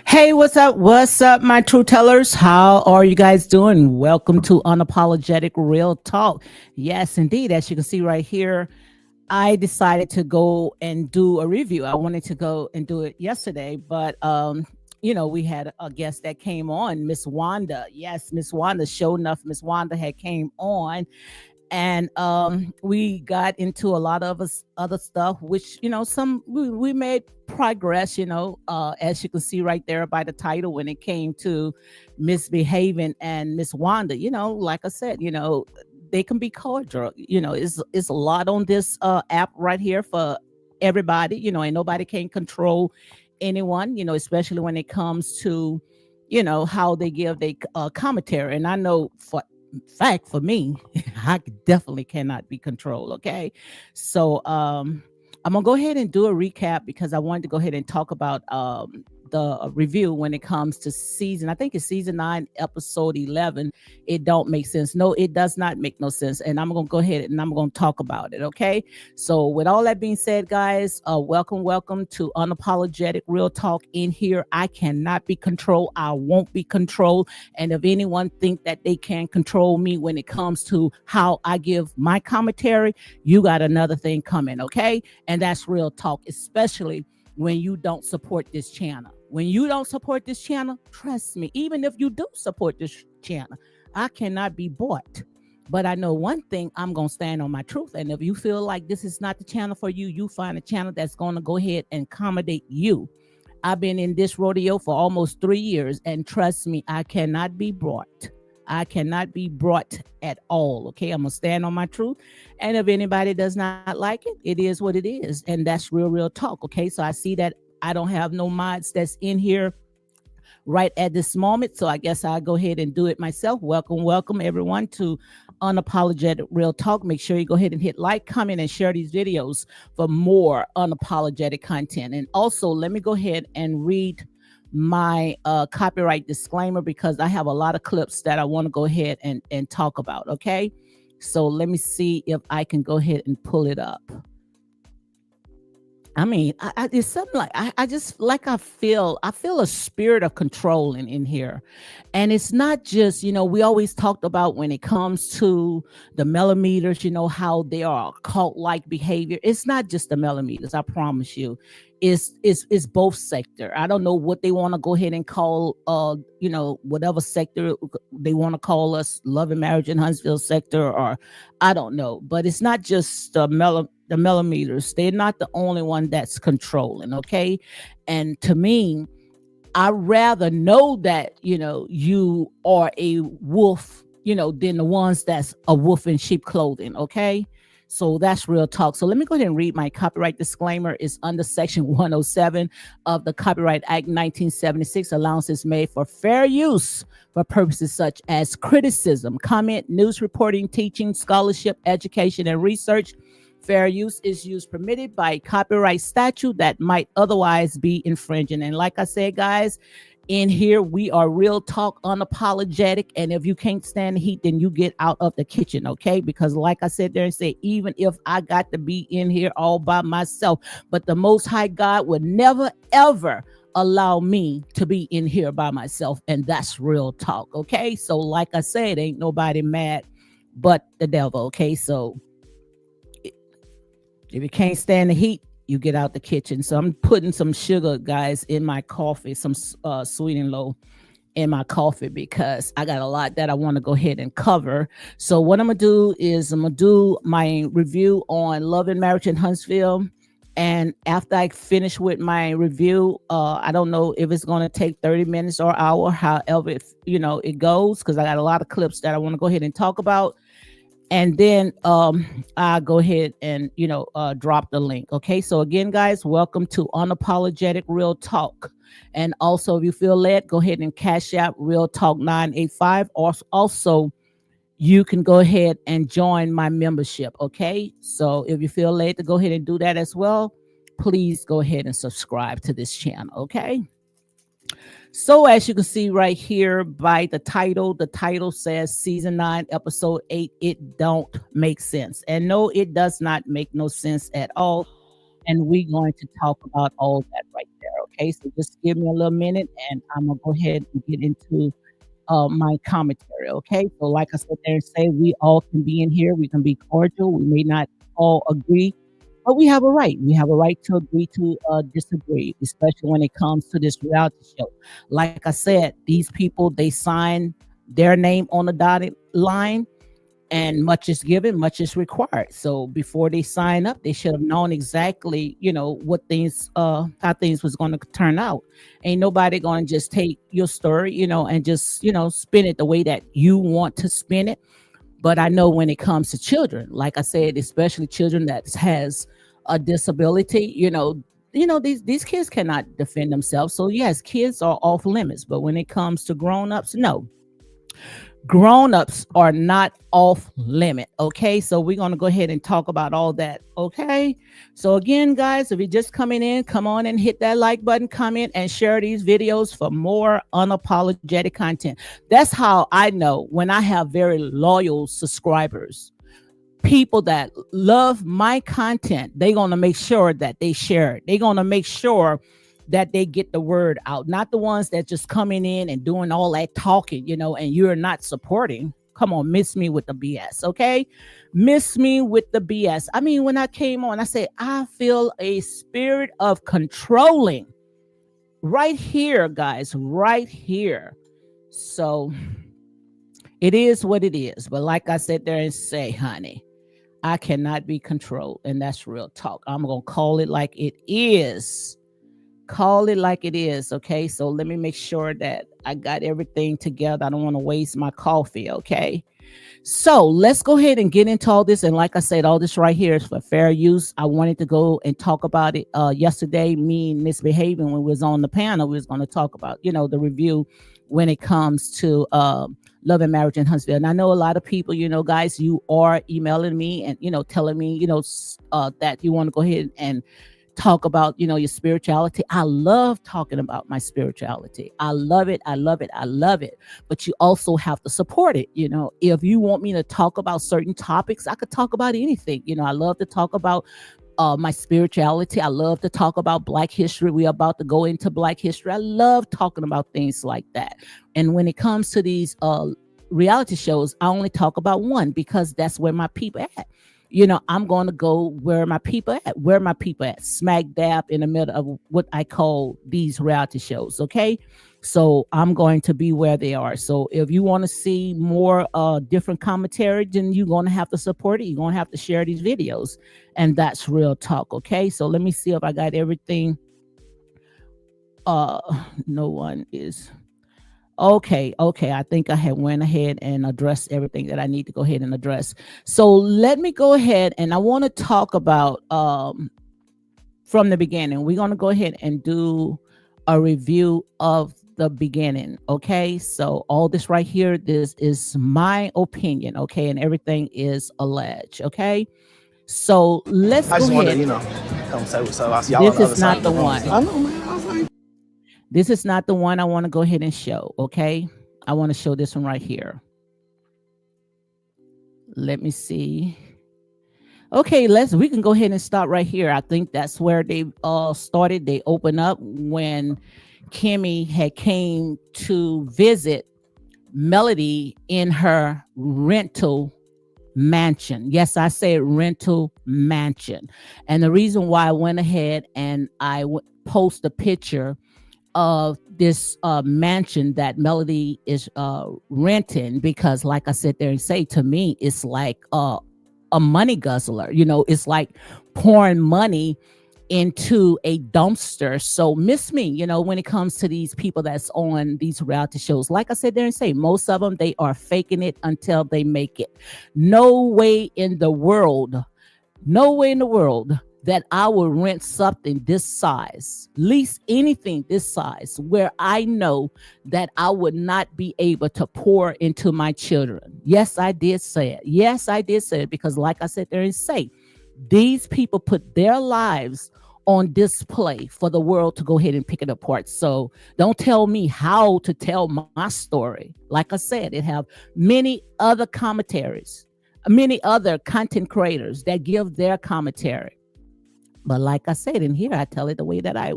Hey, what's up? What's up, my true tellers? How are you guys doing? Welcome to Unapologetic Real Talk. Yes, indeed. As you can see right here, I decided to go and do a review. I wanted to go and do it yesterday, but we had a guest that came on, Miss Wanda. Yes, Miss Wanda. Sure enough, Miss Wanda had came on, and we got into a lot of other stuff, which some we made progress. As you can see right there by the title, when it came to misbehaving and Miss Wanda. Like I said, they can be cordial. It's a lot on this app right here for everybody. Ain't nobody can control anyone. Especially when it comes to how they give their commentary. And I know for fact for me, I definitely cannot be controlled. Okay, so I'm gonna go ahead and do a recap because I wanted to go ahead and talk about the review when it comes to season. I think it's season 9, episode 11. It don't make sense. No, it does not make no sense. And I'm gonna go ahead and I'm gonna talk about it. Okay. So with all that being said, guys, welcome to Unapologetic Real Talk. In here, I cannot be controlled. I won't be controlled. And if anyone think that they can control me when it comes to how I give my commentary, you got another thing coming. Okay. And that's real talk, especially when you don't support this channel. When you don't support this channel, trust me, even if you do support this channel, I cannot be bought. But I know one thing, I'm going to stand on my truth. And if you feel like this is not the channel for you, you find a channel that's going to go ahead and accommodate you. I've been in this rodeo for almost 3 years, and trust me, I cannot be brought. I cannot be brought at all. Okay, I'm gonna stand on my truth. And if anybody does not like it, it is what it is. And that's real talk. Okay, so I see that I don't have no mods that's in here right at this moment. So I guess I'll go ahead and do it myself. Welcome everyone to Unapologetic Real Talk. Make sure you go ahead and hit like, comment, and share these videos for more unapologetic content. And also, let me go ahead and read my copyright disclaimer because I have a lot of clips that I want to go ahead and talk about. Okay. So let me see if I can go ahead and pull it up. I mean, it's something like I just like I feel a spirit of control in here, and it's not just we always talked about when it comes to the millimeters, how they are cult like behavior. It's not just the millimeters, I promise you. It's both sector. I don't know what they want to go ahead and call whatever sector they want to call us, love and marriage in Huntsville sector, or I don't know, but it's not just the millimeters. They're not the only one that's controlling. Okay. And to me, I rather know that, you are a wolf, than the ones that's a wolf in sheep clothing. Okay. So that's real talk. So let me go ahead and read my copyright disclaimer. It's under section 107 of the Copyright Act 1976. Allowances made for fair use for purposes such as criticism, comment, news reporting, teaching, scholarship, education, and research. Fair use is used permitted by copyright statute that might otherwise be infringing. And like I said, guys, in here we are real talk, unapologetic. And if you can't stand the heat, then you get out of the kitchen, okay? Because like I said there and say, even if I got to be in here all by myself, but the Most High God would never ever allow me to be in here by myself. And that's real talk, okay? So like I said, ain't nobody mad but the devil, okay? So if you can't stand the heat, you get out the kitchen. So I'm putting some sugar, guys, in my coffee, some sweet and low in my coffee because I got a lot that I want to go ahead and cover. So what I'm going to do is I'm going to do my review on Love and Marriage in Huntsville. And after I finish with my review, I don't know if it's going to take 30 minutes or an hour, however, it goes, because I got a lot of clips that I want to go ahead and talk about. And then I go ahead and drop the link. Okay, so again, guys, welcome to Unapologetic Real Talk. And also, if you feel led, go ahead and cash out Real Talk 985. Also, you can go ahead and join my membership. Okay, so if you feel led to go ahead and do that as well, please go ahead and subscribe to this channel. Okay. So as you can see right here by the title says season 9, episode 8, it don't make sense. And no, it does not make no sense at all. And we're going to talk about all that right there. Okay, so just give me a little minute and I'm gonna go ahead and get into my commentary. Okay, so like I said there and say, we all can be in here, we can be cordial, we may not all agree, but we have a right. We have a right to agree to disagree, especially when it comes to this reality show. Like I said, these people, they sign their name on the dotted line, and much is given, much is required. So before they sign up, they should have known exactly, what things, how things was going to turn out. Ain't nobody going to just take your story, and just, spin it the way that you want to spin it. But I know when it comes to children, like I said, especially children that has a disability, these kids cannot defend themselves. So yes, kids are off limits. But when it comes to grown-ups, no. Grown-ups are not off limit. Okay, so we're going to go ahead and talk about all that. Okay, so again, guys, if you're just coming in, come on and hit that like button, comment, and share these videos for more unapologetic content. That's how I know when I have very loyal subscribers, people that love my content. They're going to make sure that they share it. They're going to make sure that they get the word out, not the ones that just coming in and doing all that talking, and you're not supporting. Come on, miss me with the BS, okay? Miss me with the BS. I mean, when I came on, I said, I feel a spirit of controlling right here, guys, right here. So it is what it is. But like I said there and say, honey, I cannot be controlled. And that's real talk. I'm going to call it like it is. Call it like it is. Okay. So let me make sure that I got everything together. I don't want to waste my coffee. Okay. So let's go ahead and get into all this. And like I said, all this right here is for fair use. I wanted to go and talk about it yesterday. Me and Misbehaving, when we was on the panel, we was going to talk about, the review when it comes to Love and Marriage in Huntsville. And I know a lot of people, guys, you are emailing me and, telling me, that you want to go ahead and talk about your spirituality. I love talking about my spirituality. I love it. I love it. I love it. But you also have to support it. If you want me to talk about certain topics, I could talk about anything. I love to talk about my spirituality. I love to talk about Black history. We're about to go into Black history. I love talking about things like that. And when it comes to these reality shows, I only talk about one because that's where my people at. I'm going to go where my people at. Where my people at? Smack dab in the middle of what I call these reality shows. Okay. So I'm going to be where they are. So if you want to see more different commentary, then you're going to have to support it. You're going to have to share these videos. And that's real talk. Okay. So let me see if I got everything. No one is. Okay. I think I had went ahead and addressed everything that I need to go ahead and address. So let me go ahead and I want to talk about from the beginning. We're going to go ahead and do a review of the beginning. Okay. So all this right here, this is my opinion. Okay. And everything is alleged. Okay. So let's I go just ahead. wanted to, come say what's up. I see y'all This on the other is side not of the the room. one. I know, man. I was like, This is not the one I want to go ahead and show. Okay. I want to show this one right here. Let me see. Okay, we can go ahead and start right here. I think that's where they started. They opened up when Kimmy had came to visit Melody in her rental mansion. Yes, I said rental mansion. And the reason why I went ahead and I post a picture of this mansion that Melody is renting, because like I sit there and say, to me, it's like a money guzzler. It's like pouring money into a dumpster. So miss me, when it comes to these people that's on these reality shows, like I said there and say, most of them, they are faking it until they make it. No way in the world that I will rent something this size, least anything this size, where I know that I would not be able to pour into my children. Yes, I did say it. Yes, I did say it, because like I said there and say, these people put their lives on display for the world to go ahead and pick it apart. So don't tell me how to tell my story. Like I said, it have many other commentaries, many other content creators that give their commentary. But like I said, in here, I tell it the way that I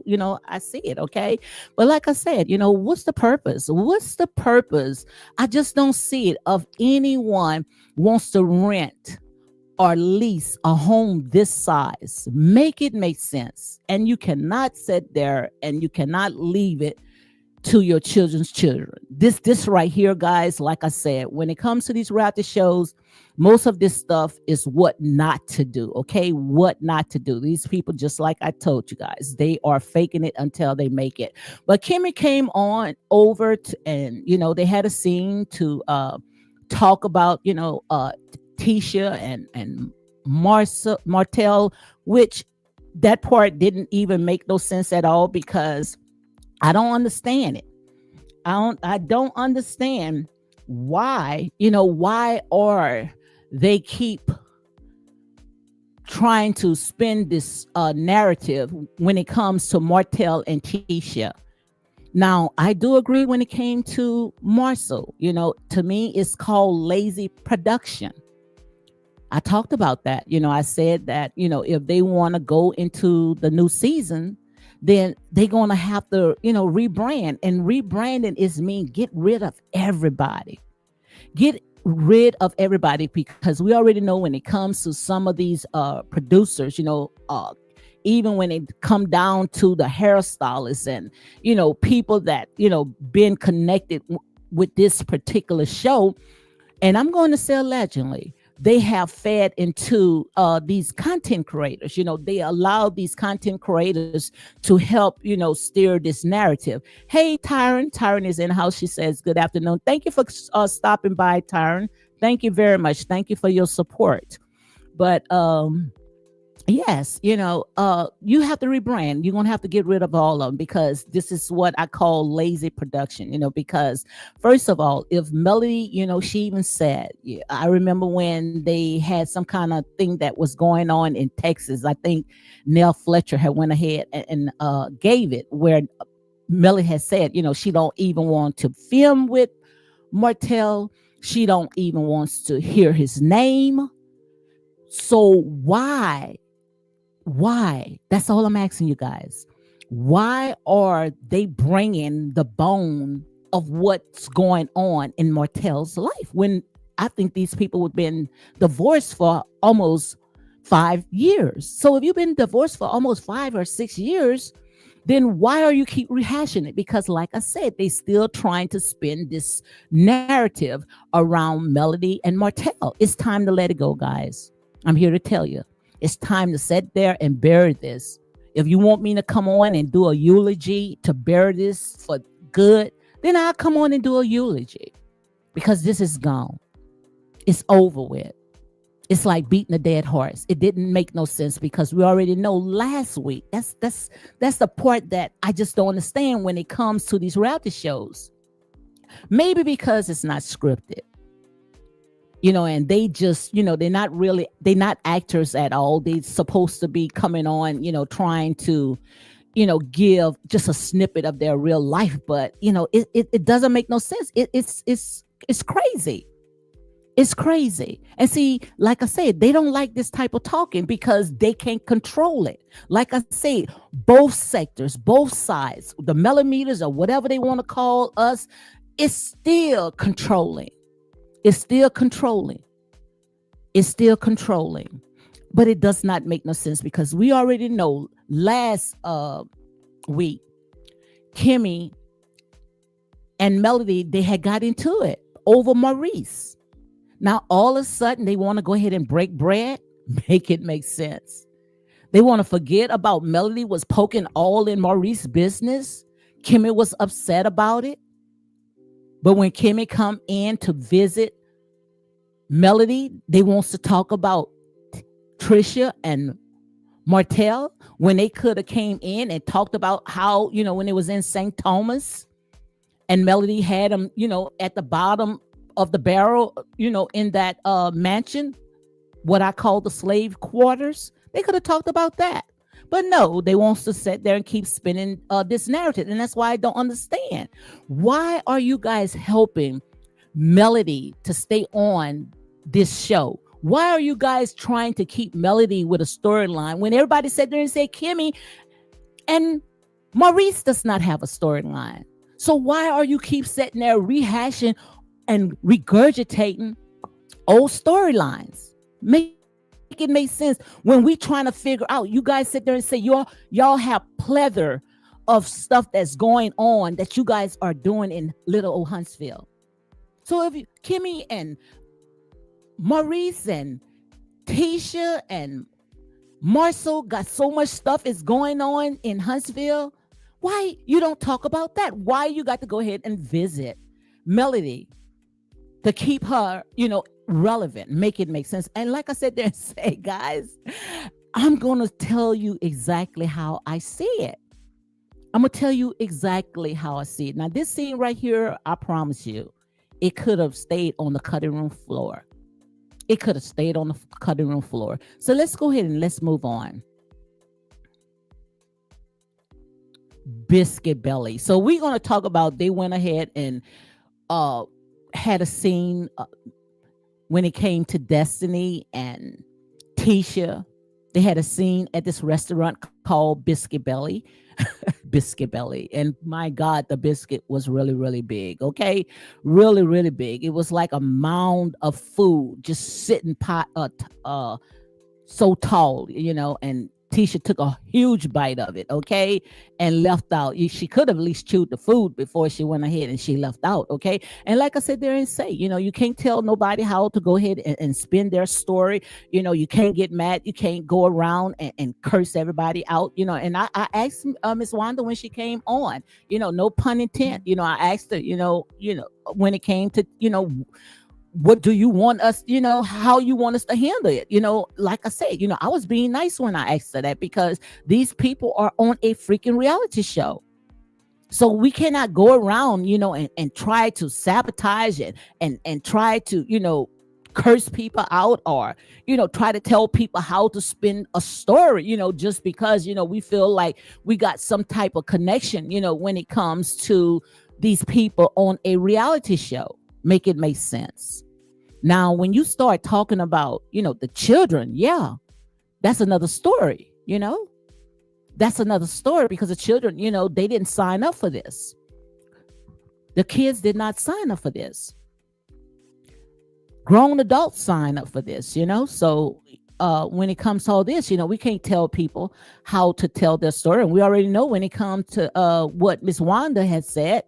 see it. Okay. But like I said, what's the purpose? What's the purpose? I just don't see it of anyone wants to rent or lease a home this size. Make it make sense. And you cannot sit there and you cannot leave it to your children's children. This right here, guys, like I said, when it comes to these reality shows, most of this stuff is what not to do. Okay, what not to do. These people, just like I told you guys, they are faking it until they make it. But Kimmy came on over and they had a scene to talk about Tisha and Martell, which that part didn't even make no sense at all, because I don't understand it. I don't understand why are they keep trying to spin this narrative when it comes to Martell and Tisha. Now, I do agree when it came to Marsau. To me, it's called lazy production. I talked about that. I said that, if they want to go into the new season, then they're going to have to, rebrand. And rebranding is mean get rid of everybody. Get rid of everybody, because we already know when it comes to some of these producers, even when it come down to the hairstylists and, people that, been connected with this particular show. And I'm going to say allegedly, they have fed into these content creators. They allow these content creators to help, steer this narrative. Hey, Tyron is in the house. She says, good afternoon. Thank you for stopping by, Tyron. Thank you very much. Thank you for your support. But yes, you have to rebrand. You're gonna have to get rid of all of them, because this is what I call lazy production. Because first of all, if Melody, she even said, yeah, I remember when they had some kind of thing that was going on in Texas. I think Nell Fletcher had went ahead and gave it, where Melody had said, she don't even want to film with Martell. She don't even wants to hear his name. So why? That's all I'm asking you guys. Why are they bringing the bone of what's going on in Martell's life, when I think these people have been divorced for almost 5 years? So if you've been divorced for almost 5 or 6 years, then why are you keep rehashing it? Because like I said, they still trying to spin this narrative around Melody and Martell. It's time to let it go, guys. I'm here to tell you. It's time to sit there and bury this. If you want me to come on and do a eulogy to bury this for good, then I'll come on and do a eulogy, because this is gone. It's over with. It's like beating a dead horse. It didn't make no sense, because we already know last week. That's the part that I just don't understand when it comes to these reality shows. Maybe because it's not scripted. And they just, they're not actors at all. They're supposed to be coming on, trying to, give just a snippet of their real life. But, it doesn't make no sense. It's crazy. It's crazy. And see, like I said, they don't like this type of talking because they can't control it. Like I said, both sectors, both sides, the millimeters or whatever they want to call us, it's still controlling. It's still controlling. It's still controlling. But it does not make no sense, because we already know last week, Kimmy and Melody, they had got into it over Maurice. Now, all of a sudden, they want to go ahead and break bread. Make it make sense. They want to forget about Melody was poking all in Maurice's business. Kimmy was upset about it. But when Kimmy come in to visit Melody, they wants to talk about Tisha and Martell, when they could have came in and talked about how, when it was in St. Thomas and Melody had them, at the bottom of the barrel, in that mansion, what I call the slave quarters. They could have talked about that. But no, they wants to sit there and keep spinning this narrative. And that's why I don't understand. Why are you guys helping Melody to stay on this show? Why are you guys trying to keep Melody with a storyline when everybody sat there and said Kimmy and Maurice does not have a storyline? So why are you keep sitting there rehashing and regurgitating old storylines? Make it make sense. When we trying to figure out, you guys sit there and say y'all have plethora of stuff that's going on that you guys are doing in little old Huntsville. So if Kimmy and Maurice and Tisha and Marsau got so much stuff is going on in Huntsville, why you don't talk about that? Why you got to go ahead and visit Melody to keep her, relevant, make it make sense? And like I said there, say, guys, I'm going to tell you exactly how I see it. I'm going to tell you exactly how I see it. Now, this scene right here, I promise you, it could have stayed on the cutting room floor. It could have stayed on the cutting room floor. So let's go ahead and let's move on. Biscuit Belly. So we're going to talk about, they went ahead and had a scene when it came to Destiny and Tisha. They had a scene at this restaurant called Biscuit Belly. Biscuit Belly. And my God, the biscuit was really, really big. Okay. Really, really big. It was like a mound of food just sitting so tall, and Tisha took a huge bite of it, okay, and left out. She could have at least chewed the food before she went ahead and she left out, okay. And like I said there and say, you can't tell nobody how to go ahead and spin their story. You can't get mad. You can't go around and curse everybody out, And I asked Miss Wanda when she came on, no pun intended. I asked her, when it came to, what do you want us, how you want us to handle it? Like I said, I was being nice when I asked her that, because these people are on a freaking reality show. So we cannot go around, and try to sabotage it and try to, curse people out, or, try to tell people how to spin a story, just because, we feel like we got some type of connection, when it comes to these people on a reality show. Make it make sense. Now, when you start talking about, the children, yeah, that's another story, that's another story, because the children, they didn't sign up for this. The kids did not sign up for this. Grown adults sign up for this, so when it comes to all this, we can't tell people how to tell their story. And we already know when it comes to what Miss Wanda has said,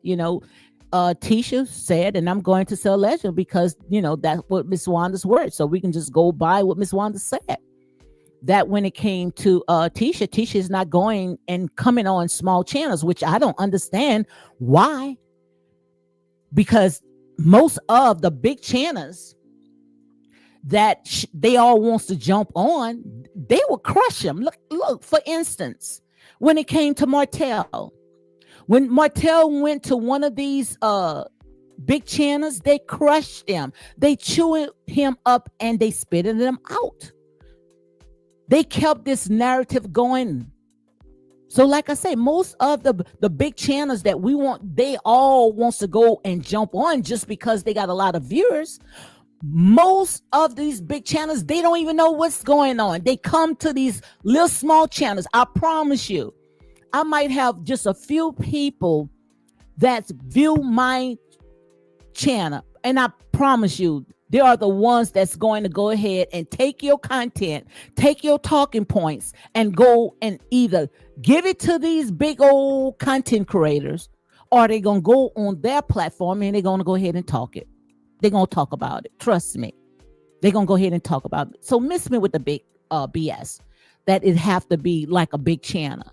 Tisha said, and I'm going to say allegedly, because that's what Miss Wanda's word, so we can just go by what Miss Wanda said, that when it came to Tisha is not going and coming on small channels, which I don't understand why, because most of the big channels that they all wants to jump on, they will crush them. Look, for instance, when it came to Martell. When Martell went to one of these big channels, they crushed him. They chewed him up and they spitted him out. They kept this narrative going. So like I say, most of the big channels that we want, they all wants to go and jump on just because they got a lot of viewers. Most of these big channels, they don't even know what's going on. They come to these little small channels. I promise you, I might have just a few people that view my channel, and I promise you, they are the ones that's going to go ahead and take your content, take your talking points, and go and either give it to these big old content creators, or they're going to go on their platform and they're going to go ahead and talk it. They're going to talk about it. Trust me. They're going to go ahead and talk about it. So miss me with the big BS that it have to be like a big channel.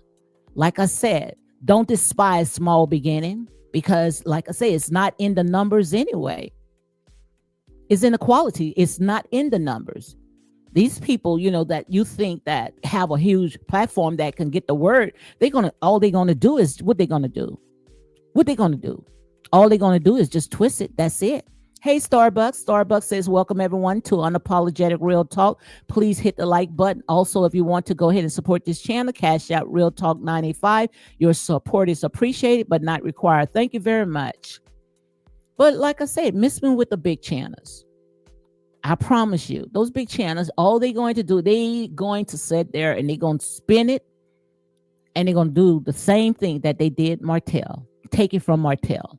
Like I said, don't despise small beginning, because like I say, it's not in the numbers anyway. It's in the quality. It's not in the numbers. These people, that you think that have a huge platform that can get the word, all they're gonna do is what they're gonna do. What they're gonna do. All they're gonna do is just twist it. That's it. Hey, Starbucks. Starbucks says, welcome everyone to Unapologetic Real Talk. Please hit the like button. Also, if you want to go ahead and support this channel, cash out Real Talk 985. Your support is appreciated, but not required. Thank you very much. But like I said, miss me with the big channels. I promise you, those big channels, all they're going to do, they going to sit there and they're going to spin it, and they're going to do the same thing that they did Martell. Take it from Martell.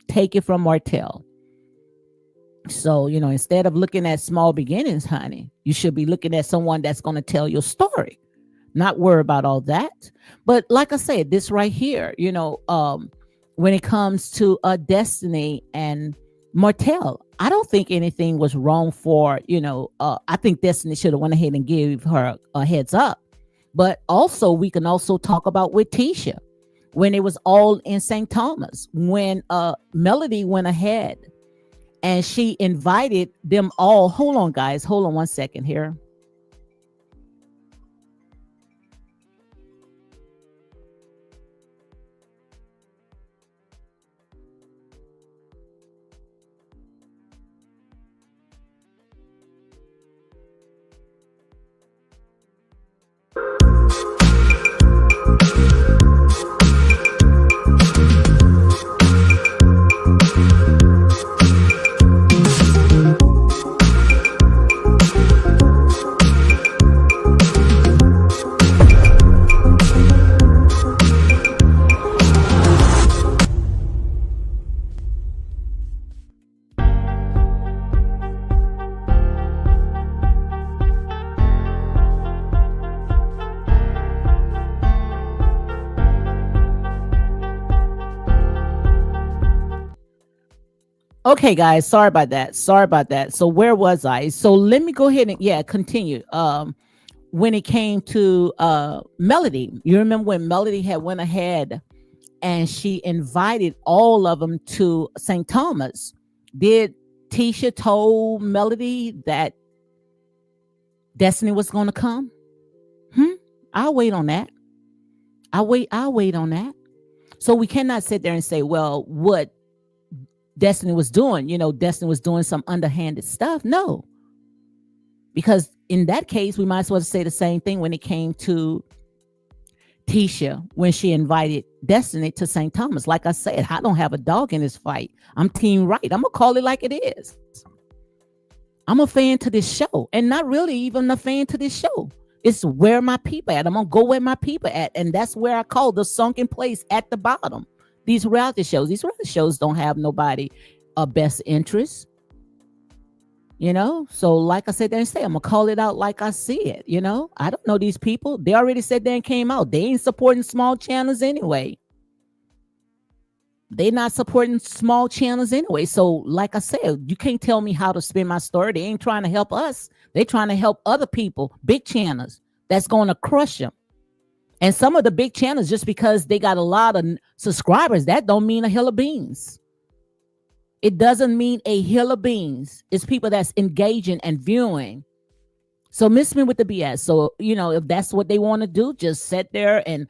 Take it from Martell. So, instead of looking at small beginnings, honey, you should be looking at someone that's going to tell your story, not worry about all that. But like I said, this right here, when it comes to Destiny and Martell, I don't think anything was wrong for, I think Destiny should have went ahead and gave her a heads up. But also, we can also talk about with Tisha, when it was all in St. Thomas, when Melody went ahead and she invited them all. Hold on, guys. Hold on one second here. Okay, guys, sorry about that. Sorry about that. So where was I? So let me go ahead and continue. When it came to Melody, you remember when Melody had went ahead and she invited all of them to St. Thomas. Did Tisha told Melody that Destiny was going to come? Hmm. I'll wait on that. I'll wait on that. So we cannot sit there and say, well, what Destiny was doing, Destiny was doing some underhanded stuff. No, because in that case, we might as well say the same thing when it came to Tisha when she invited Destiny to St. Thomas. Like I said, I don't have a dog in this fight. I'm team right. I'm gonna call it like it is. I'm a fan to this show, and not really even a fan to this show. It's where my people at. I'm gonna go where my people at, and that's where I call the sunken place at the bottom. These reality shows. These reality shows don't have nobody best interest. So like I said, they say I'm gonna call it out like I see it. I don't know these people. They already said they came out. They ain't supporting small channels anyway. They not supporting small channels anyway. So like I said, you can't tell me how to spin my story. They ain't trying to help us. They trying to help other people, big channels that's going to crush them. And some of the big channels, just because they got a lot of subscribers, that don't mean a hill of beans. It doesn't mean a hill of beans. It's people that's engaging and viewing. So miss me with the BS. So, if that's what they want to do, just sit there and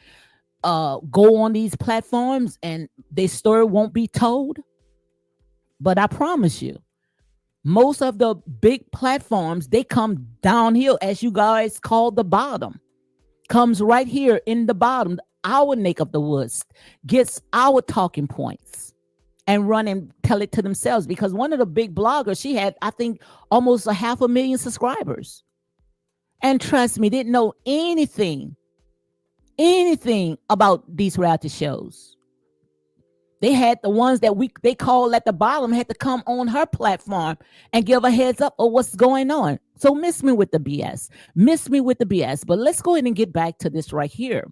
go on these platforms and their story won't be told. But I promise you, most of the big platforms, they come downhill, as you guys call the bottom. Comes right here in the bottom, our neck of the woods, gets our talking points and run and tell it to themselves. Because one of the big bloggers, she had, I think, almost 500,000 subscribers. And trust me, didn't know anything about these reality shows. They had the ones that they call at the bottom had to come on her platform and give a heads up of what's going on. So miss me with the BS. Miss me with the BS. But let's go ahead and get back to this right here.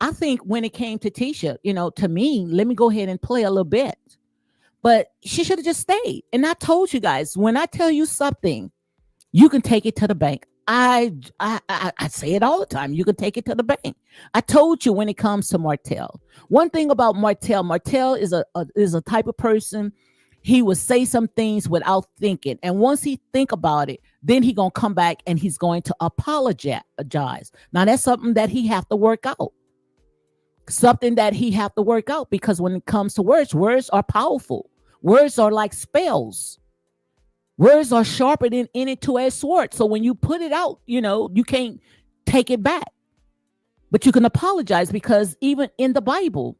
I think when it came to Tisha, to me, let me go ahead and play a little bit. But she should have just stayed. And I told you guys, when I tell you something, you can take it to the bank. I say it all the time. You can take it to the bank. I told you when it comes to Martell. One thing about Martell is a type of person. He will say some things without thinking, and once he think about it, then he gonna come back and he's going to apologize. Now that's something that he have to work out. Something that he have to work out, because when it comes to words are powerful. Words are like spells. Words are sharper than any two-edged sword. So when you put it out, you can't take it back. But you can apologize, because even in the Bible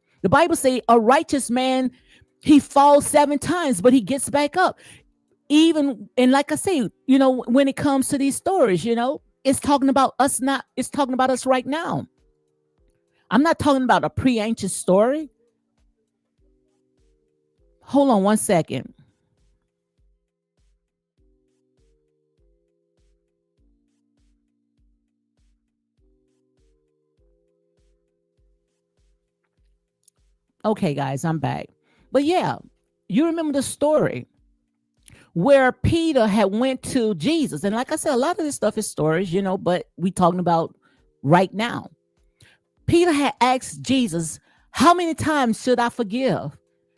say a righteous man, he falls 7 times, but he gets back up. Even, and like I say, when it comes to these stories, it's talking about us it's talking about us right now. I'm not talking about a pre-ancient story. Hold on one second. Okay, guys, I'm back. But yeah, you remember the story where Peter had went to Jesus. And like I said, a lot of this stuff is stories, but we talking about right now. Peter had asked Jesus, how many times should I forgive?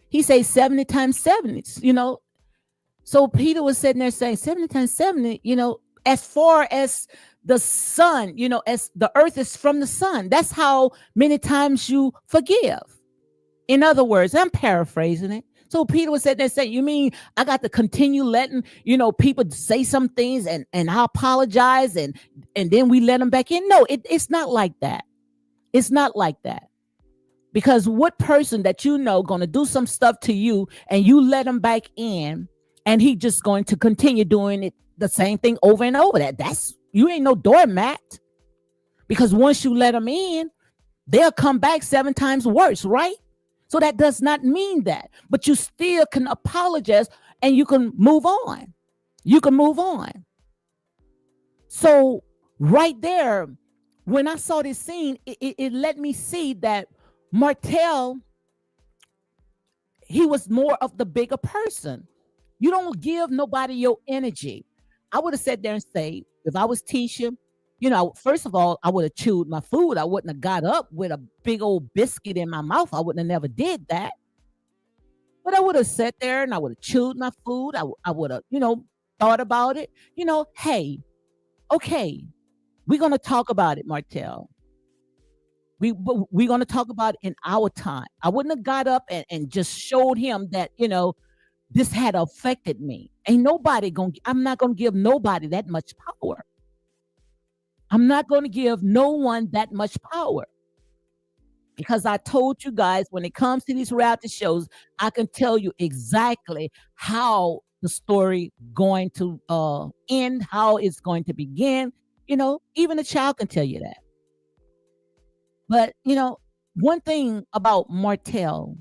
He said 70 times 70, So Peter was sitting there saying 70 times 70, as far as the sun, as the earth is from the sun, that's how many times you forgive. In other words, I'm paraphrasing it. So Peter was sitting there saying, you mean I got to continue letting, people say some things and I apologize and then we let them back in? No, it's not like that. It's not like that. Because what person that going to do some stuff to you and you let him back in and he just going to continue doing it the same thing over and over? That's you ain't no doormat. Because once you let them in, they'll come back 7 times worse, right? So that does not mean that, but you still can apologize and you can move on. You can move on. So right there, when I saw this scene, it let me see that Martell, he was more of the bigger person. You don't give nobody your energy. I would have sat there and say, if I was Tisha, first of all, I would have chewed my food. I wouldn't have got up with a big old biscuit in my mouth. I wouldn't have never did that. But I would have sat there and I would have chewed my food. I would have, thought about it. Hey, okay, we're gonna talk about it, Martell. We're gonna talk about it in our time. I wouldn't have got up and just showed him that, this had affected me. Ain't nobody I'm not gonna give nobody that much power. I'm not gonna give no one that much power. Because I told you guys, when it comes to these reality shows, I can tell you exactly how the story going to end, how it's going to begin. Even a child can tell you that. But one thing about Martell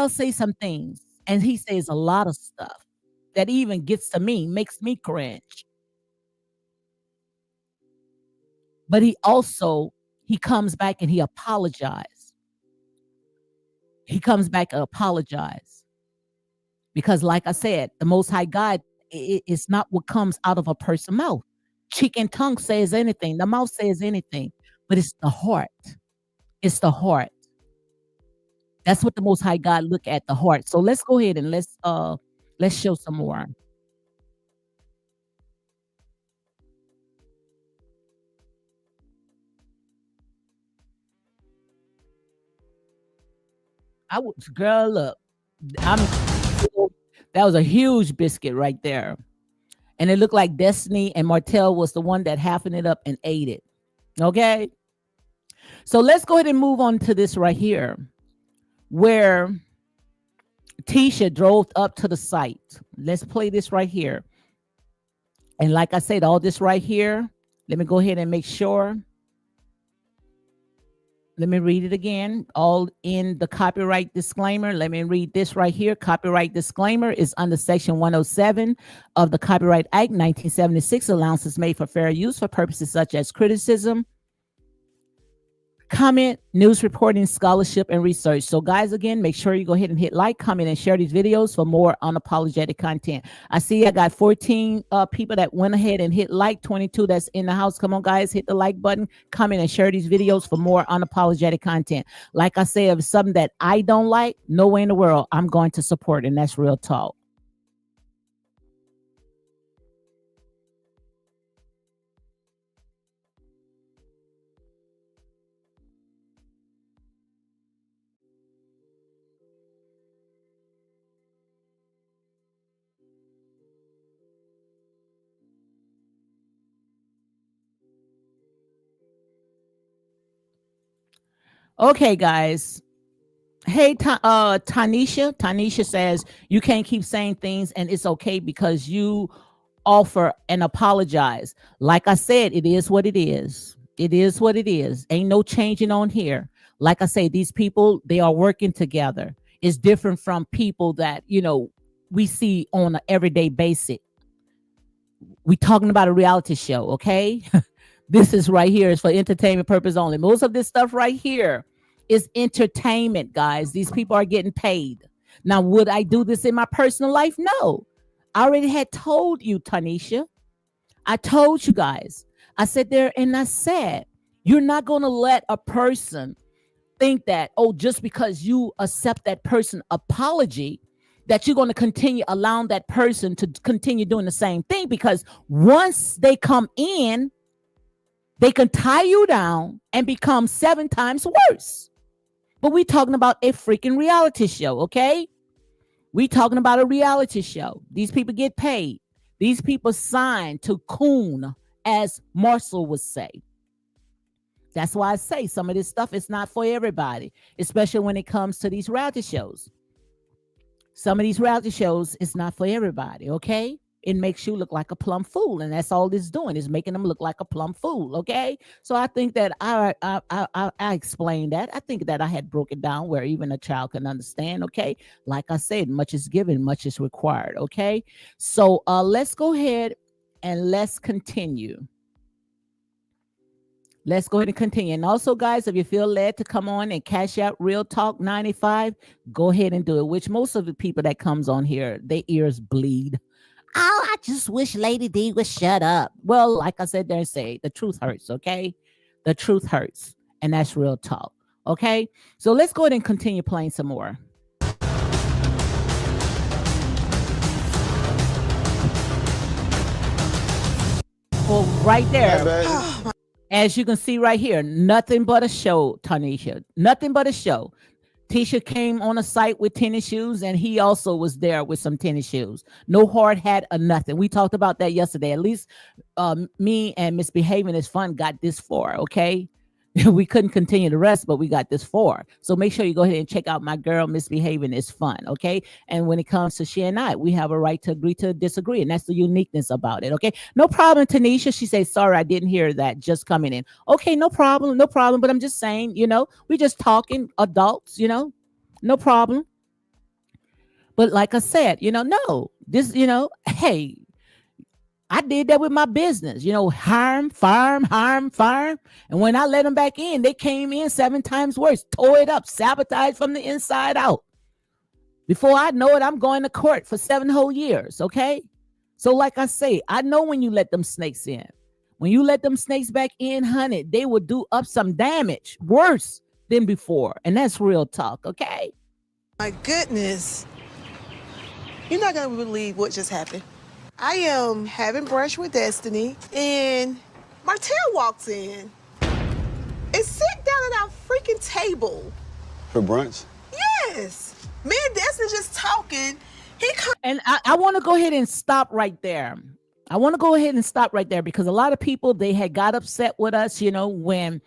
says some things, and he says a lot of stuff that even gets to me, makes me cringe. But he comes back and he apologizes. He comes back and apologizes. Because like I said, the Most High God, it's not what comes out of a person's mouth. Cheek and tongue says anything. The mouth says anything. But it's the heart. It's the heart. That's what the Most High God look at, the heart. So let's go ahead and let's show some more. Girl, look, that was a huge biscuit right there. And it looked like Destiny and Martell was the one that halved it up and ate it. Okay. So let's go ahead and move on to this right here, where Tisha drove up to the site. Let's play this right here. And like I said, all this right here, let me go ahead and make sure. Let me read it again. All in the copyright disclaimer. Let me read this right here. Copyright disclaimer is under Section 107 of the Copyright Act 1976. Allowances made for fair use for purposes such as criticism, comment, news reporting, scholarship, and research. So guys, again, make sure you go ahead and hit like, comment, and share these videos for more unapologetic content. I see I got 14 people that went ahead and hit like, 22 that's in the house. Come on, guys, hit the like button, comment, and share these videos for more unapologetic content. Like I say, if it's something that I don't like, no way in the world I'm going to support, and that's real talk. Okay, guys. Hey, Tanisha. Tanisha says you can't keep saying things and it's okay because you offer and apologize. Like I said, it is what it is. It is what it is. Ain't no changing on here. Like I say, these people, they are working together. It's different from people that, we see on an everyday basis. We talking about a reality show, okay? This is right here is for entertainment purpose only. Most of this stuff right here is entertainment, guys. These people are getting paid. Now, would I do this in my personal life? No. I already had told you, Tanisha. I told you guys. I sat there and I said, you're not going to let a person think that, just because you accept that person apology, that you're going to continue allowing that person to continue doing the same thing, because once they come in, they can tie you down and become 7 times worse. But we're talking about a freaking reality show, okay? We're talking about a reality show. These people get paid. These people sign to coon, as Marsau would say. That's why I say some of this stuff is not for everybody, especially when it comes to these reality shows. Some of these reality shows is not for everybody, okay? It makes you look like a plumb fool, and that's all it's doing, is making them look like a plumb fool, okay? So I think that I explained that. I think that I had broken down where even a child can understand, okay? Like I said, much is given, much is required, okay? So let's go ahead and let's continue. Let's go ahead and continue. And also, guys, if you feel led to come on and cash out Real Talk 95, go ahead and do it, which most of the people that comes on here, their ears bleed. Oh, I just wish Lady D would shut up. Well, like I said, there say the truth hurts, okay? The truth hurts. And that's real talk. Okay. So let's go ahead and continue playing some more. Well, right there. As you can see right here, nothing but a show, Tanisha. Nothing but a show. Tisha came on a site with tennis shoes, and he also was there with some tennis shoes. No hard hat or nothing. We talked about that yesterday. At least me and Misbehaving is Fun got this far, okay? We couldn't continue the rest, but we got this far. So make sure you go ahead and check out my girl Misbehaving is Fun, okay? And when it comes to she and I, we have a right to agree to disagree, and that's the uniqueness about it, okay? No problem, Tanisha. She says, sorry, I didn't hear that just coming in. Okay, no problem, no problem. But I'm just saying, we just talking adults, no problem. But like I said, no, this, hey, I did that with my business, harm, farm. And when I let them back in, they came in 7 times worse, tore it up, sabotaged from the inside out. Before I know it, I'm going to court for 7 whole years. Okay. So like I say, I know when you let them snakes in, when you let them snakes back in, honey, they will do up some damage worse than before. And that's real talk. Okay. My goodness. You're not going to believe what just happened. I am having brunch with Destiny, and Martell walks in and sit down at our freaking table. For brunch? Yes. Me and Destiny just talking. And I want to go ahead and stop right there. Because a lot of people, they had got upset with us, when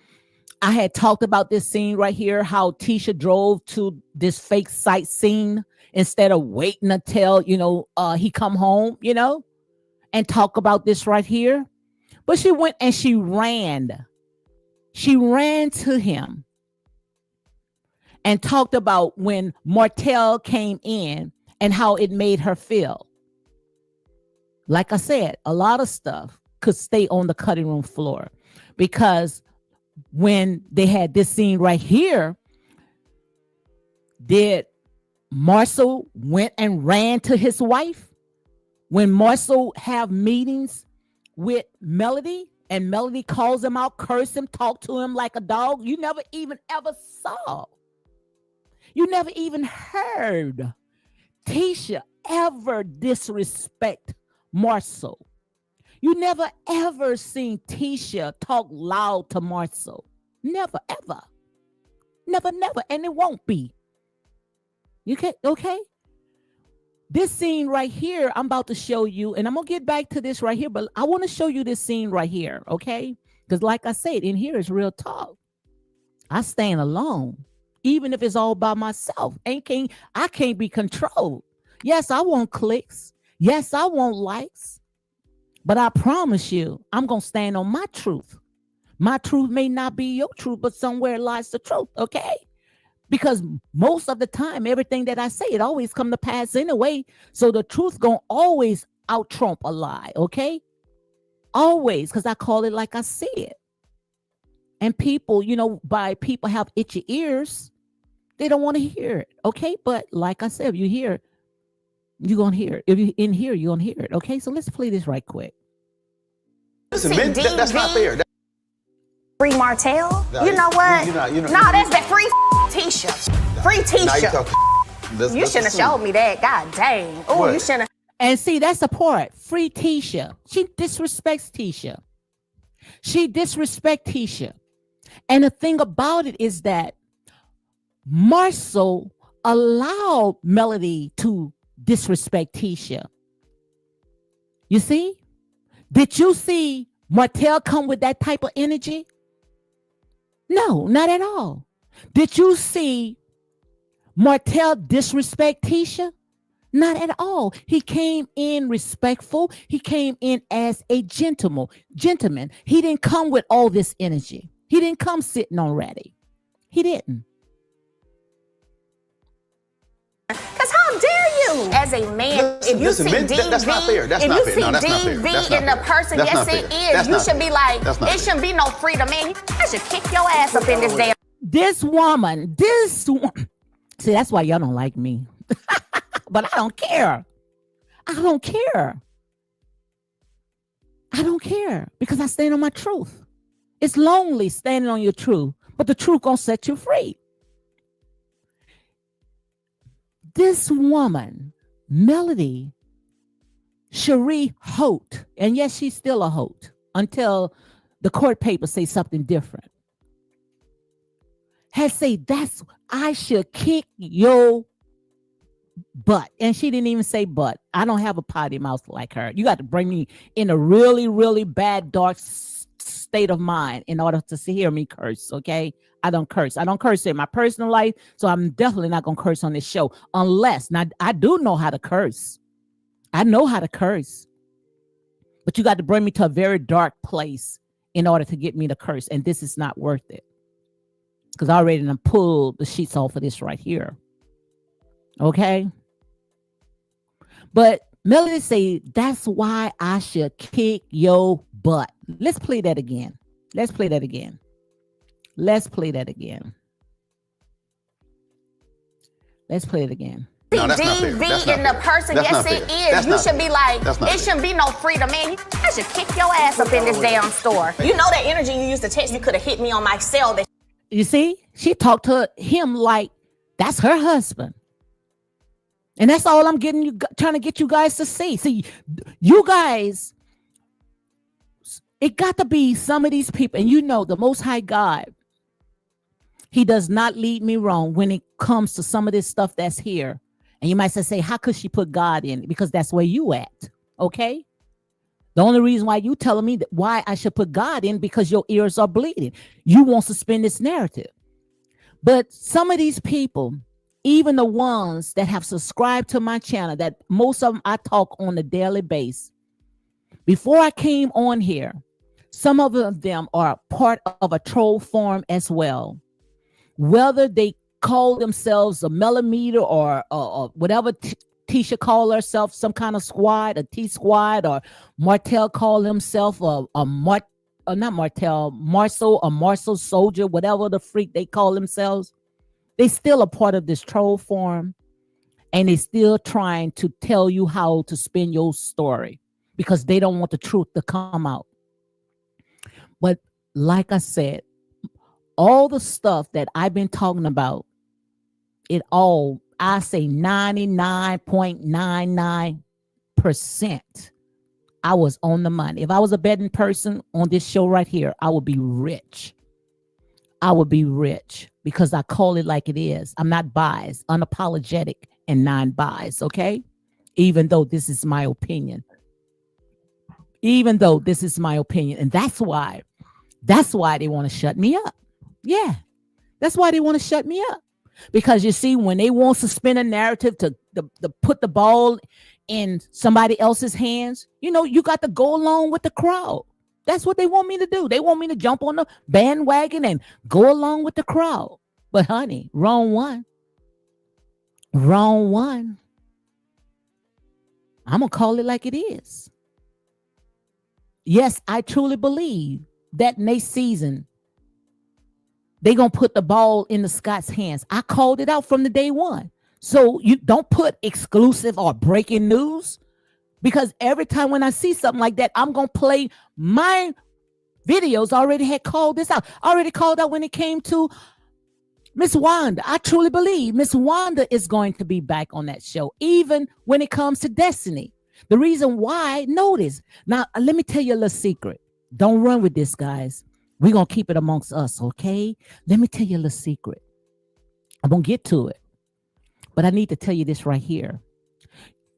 I had talked about this scene right here, how Tisha drove to this fake sight scene instead of waiting until, he come home, and talk about this right here. But she went and she ran. She ran to him and talked about when Martell came in and how it made her feel. Like I said, a lot of stuff could stay on the cutting room floor, because when they had this scene right here, did Marsau went and ran to his wife? When Marsau have meetings with Melody and Melody calls him out, curse him, talk to him like a dog, you never even ever saw. You never even heard Tisha ever disrespect Marsau. You never ever seen Tisha talk loud to Marsau. Never, ever. Never, never. And it won't be. Okay? This scene right here, I'm about to show you, and I'm going to get back to this right here, but I want to show you this scene right here, okay? Because like I said, in here is real talk. I stand alone, even if it's all by myself. I can't be controlled. Yes, I want clicks. Yes, I want likes. But I promise you, I'm going to stand on my truth. My truth may not be your truth, but somewhere lies the truth, okay? Because most of the time, everything that I say, it always come to pass anyway. So the truth gonna always out trump a lie, okay? Always, because I call it like I see it. And people, by people have itchy ears, they don't want to hear it, okay? But like I said, if you hear it, you're gonna hear it. If you in here, you're gonna hear it, okay? So let's play this right quick. Listen, man, that's not fair. Free Martell? You know what? No, that's that free Tisha. Free Tisha. You shouldn't have showed me that. God dang. Oh, you shouldn't have. And see, that's the part. Free Tisha. She disrespects Tisha. And the thing about it is that Marsau allowed Melody to disrespect Tisha. You see? Did you see Martell come with that type of energy? No, not at all. Did you see Martell disrespect Tisha? Not at all. He came in respectful. He came in as a gentleman. He didn't come with all this energy. He didn't come sitting on ready. He didn't. Because how dare you. As a man, if you see DV, that's not fair. That's if not you fair. see No, that's not fair. DV That's not in the fair. person, That's yes not it fair. is. You should be like, it shouldn't be no freedom, man. I should kick your ass up in this damn. This woman, see, that's why y'all don't like me. But I don't care. I don't care. I don't care because I stand on my truth. It's lonely standing on your truth, but the truth gonna set you free. This woman, Melody Cherie Holt, and yes, she's still a Holt until the court papers say something different, has said I should kick your butt. And she didn't even say butt. I don't have a potty mouth like her. You got to bring me in a really, really bad, dark state of mind in order to hear me curse, okay? I don't curse. I don't curse in my personal life, so I'm definitely not going to curse on this show unless, now I do know how to curse. I know how to curse. But you got to bring me to a very dark place in order to get me to curse, and this is not worth it. Because I already done pulled the sheets off of this right here. Okay? But Melody say, that's why I should kick your butt. Let's play that again. Let's play that again. Let's play that again. Let's play it again. No, that's not fair. That's not in the person, that's yes it is. You should be like, it shouldn't be no freedom, man. I should kick your ass up in this damn store. You know that energy you used to text me could have hit me on my cell. That you see, she talked to him like that's her husband. And that's all I'm trying to get you guys to see. See, you guys, it got to be some of these people, and you know the Most High God, he does not lead me wrong when it comes to some of this stuff that's here. And you might say, how could she put God in it? Because that's where you at, okay? The only reason why you telling me why I should put God in, because your ears are bleeding. You want to spin this narrative. But some of these people, even the ones that have subscribed to my channel, that most of them I talk on a daily basis. Before I came on here, some of them are part of a troll farm as well. Whether they call themselves a millimeter or whatever Tisha call herself, some kind of squad, a T squad, or Martell call himself not Martell, Marsau, a Marsau soldier, whatever the freak they call themselves. They still a part of this troll farm, and they still trying to tell you how to spin your story because they don't want the truth to come out. But like I said, all the stuff that I've been talking about, it all, I say 99.99%, I was on the money. If I was a betting person on this show right here, I would be rich. I would be rich because I call it like it is. I'm not biased, unapologetic, and non-biased, okay? Even though this is my opinion. And that's why they want to shut me up. Yeah, that's why they want to shut me up. Because you see, when they want to spin a narrative to put the ball in somebody else's hands, you know, you got to go along with the crowd. That's what they want me to do. They want me to jump on the bandwagon and go along with the crowd. But honey, wrong one. Wrong one. I'm going to call it like it is. Yes, I truly believe that next season, they're going to put the ball in the Scots' hands. I called it out from the day one. So you don't put exclusive or breaking news, because every time when I see something like that, I'm going to play my videos. I already had called this out. I already called out when it came to Miss Wanda. I truly believe Miss Wanda is going to be back on that show, even when it comes to Destiny. The reason why, notice. Now, let me tell you a little secret. Don't run with this, guys. We're going to keep it amongst us, okay? Let me tell you a little secret. I'm going to get to it. But I need to tell you this right here.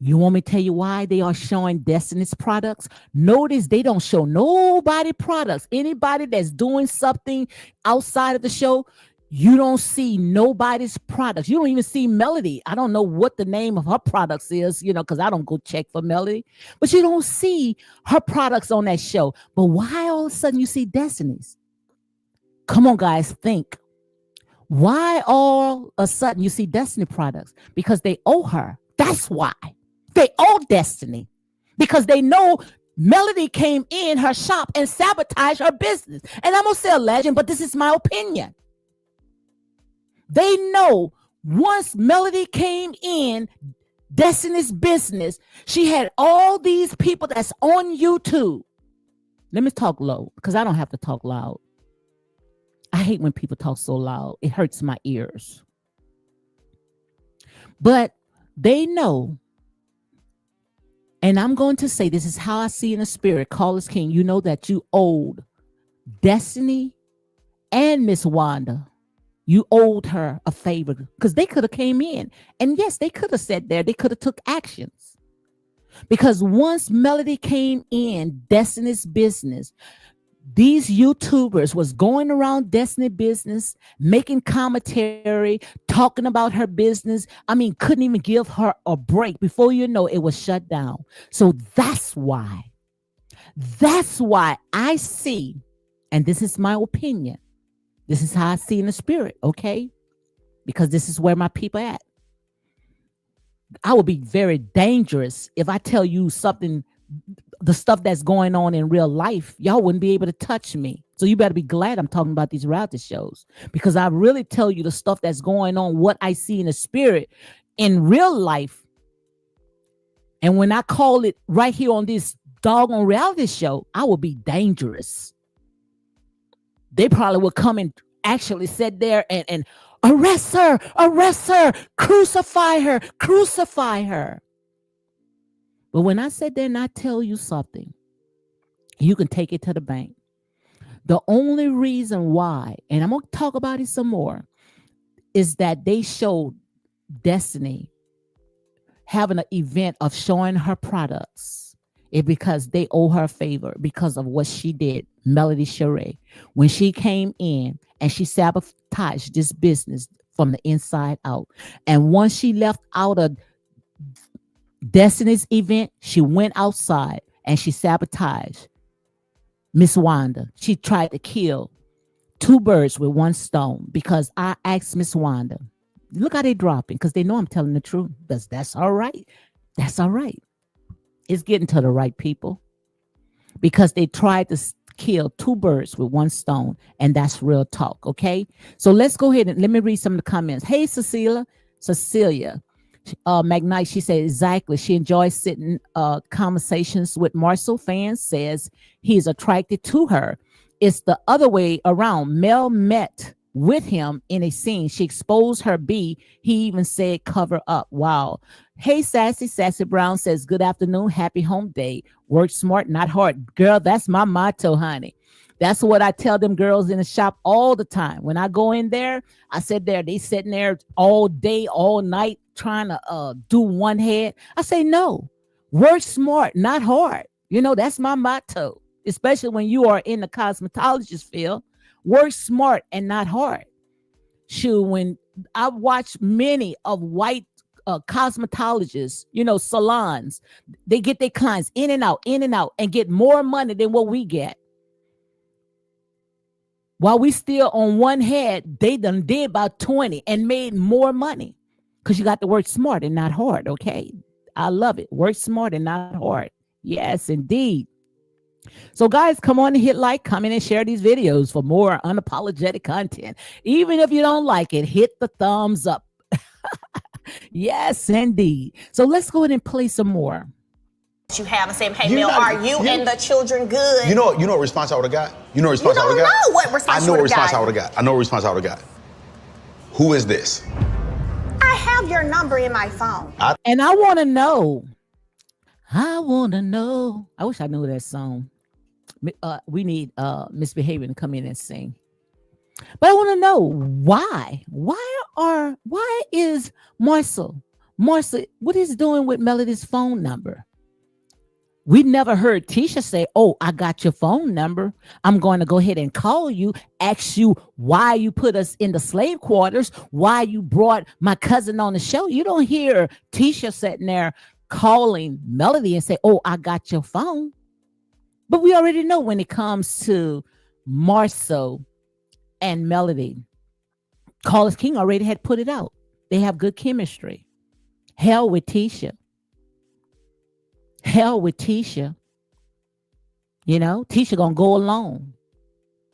You want me to tell you why they are showing Destiny's products? Notice they don't show nobody products. Anybody that's doing something outside of the show, you don't see nobody's products. You don't even see Melody. I don't know what the name of her products is, you know, because I don't go check for Melody. But you don't see her products on that show. But why all of a sudden you see Destiny's? Come on, guys, think. Why all of a sudden you see Destiny products? Because they owe her That's why they owe Destiny, because they know Melody came in her shop and sabotaged her business. And I'm gonna say a legend, but this is my opinion. They know once Melody came in Destiny's business, she had all these people that's on YouTube. Let me talk low, because I don't have to talk loud. I hate when people talk so loud. It hurts my ears. But they know, and I'm going to say this is how I see in the spirit, Call us King, you know that you owed Destiny and Miss Wanda. You owed her a favor, because they could have came in. And yes, they could have said there, they could have took actions. Because once Melody came in Destiny's business, these YouTubers was going around Destiny business, making commentary, talking about her business. I mean, couldn't even give her a break. Before you know, it was shut down. So that's why I see, and this is my opinion, this is how I see in the spirit, okay? Because this is where my people at. I would be very dangerous if I tell you something, the stuff that's going on in real life. Y'all wouldn't be able to touch me. So you better be glad I'm talking about these reality shows, because I really tell you the stuff that's going on, what I see in the spirit in real life. And when I call it right here on this doggone reality show, I will be dangerous. They probably would come and actually sit there and arrest her, crucify her. But when I sit there and I tell you something, you can take it to the bank. The only reason why, and I'm going to talk about it some more, is that they showed Destiny having an event of showing her products. It because they owe her a favor because of what she did, Melody Sheree, when she came in and she sabotaged this business from the inside out. And once she left out of Destiny's event, she went outside and she sabotaged Miss Wanda. She tried to kill two birds with one stone, because I asked Miss Wanda, look how they dropping, because they know I'm telling the truth. That's all right. That's all right. It's getting to the right people, because they tried to kill two birds with one stone, and that's real talk. Okay, so let's go ahead and let me read some of the comments. Hey, Cecilia McKnight, she said exactly. She enjoys sitting conversations with Marsau fans. Says he is attracted to her. It's the other way around. Mel met with him in a scene. She exposed her B. He even said cover up. Wow. Hey, Sassy Brown says, good afternoon. Happy home day. Work smart, not hard. Girl, that's my motto, honey. That's what I tell them girls in the shop all the time. When I go in there, I sit there, they sitting there all day, all night, trying to do one head. I say, no, work smart, not hard. You know, that's my motto, especially when you are in the cosmetologist field. Work smart and not hard. Shoot, when I watch many of white cosmetologists, you know, salons, they get their clients in and out, and get more money than what we get. While we still on one head, they done did about 20 and made more money, because you got to work smart and not hard. Okay, I love it. Work smart and not hard. Yes, indeed. So guys, come on and hit like, comment, and share these videos for more unapologetic content. Even if you don't like it, hit the thumbs up. Yes, indeed. So let's go ahead and play some more. You have and say, hey, Mel, are you and the children good? You know what response I would have got? You know what response I would have got? You don't know what response you would have got. I know what response I would have got. Who is this? I have your number in my phone. And I want to know. I wish I knew that song. We need Misbehaving to come in and sing. But I want to know why. Why is Marsau, what is doing with Melody's phone number? We never heard Tisha say, oh, I got your phone number. I'm going to go ahead and call you, ask you why you put us in the slave quarters, why you brought my cousin on the show. You don't hear Tisha sitting there calling Melody and say, oh, I got your phone. But we already know when it comes to Marsau and Melody, Call Us King already had put it out. They have good chemistry. Hell with Tisha. Hell with Tisha. You know, Tisha gonna go along.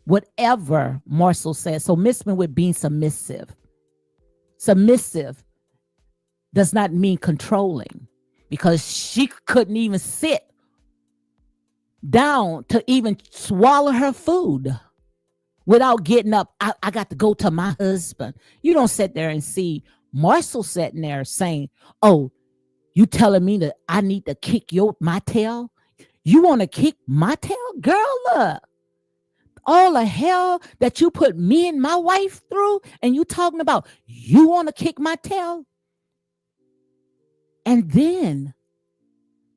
Whatever Marsau says. So miss me with being submissive. Submissive does not mean controlling, because she couldn't even sit down to even swallow her food without getting up. I got to go to my husband. You don't sit there and see Marsau sitting there saying, oh, you telling me that I need to kick my tail? You want to kick my tail? Girl, look. All the hell that you put me and my wife through, and you talking about you want to kick my tail? And then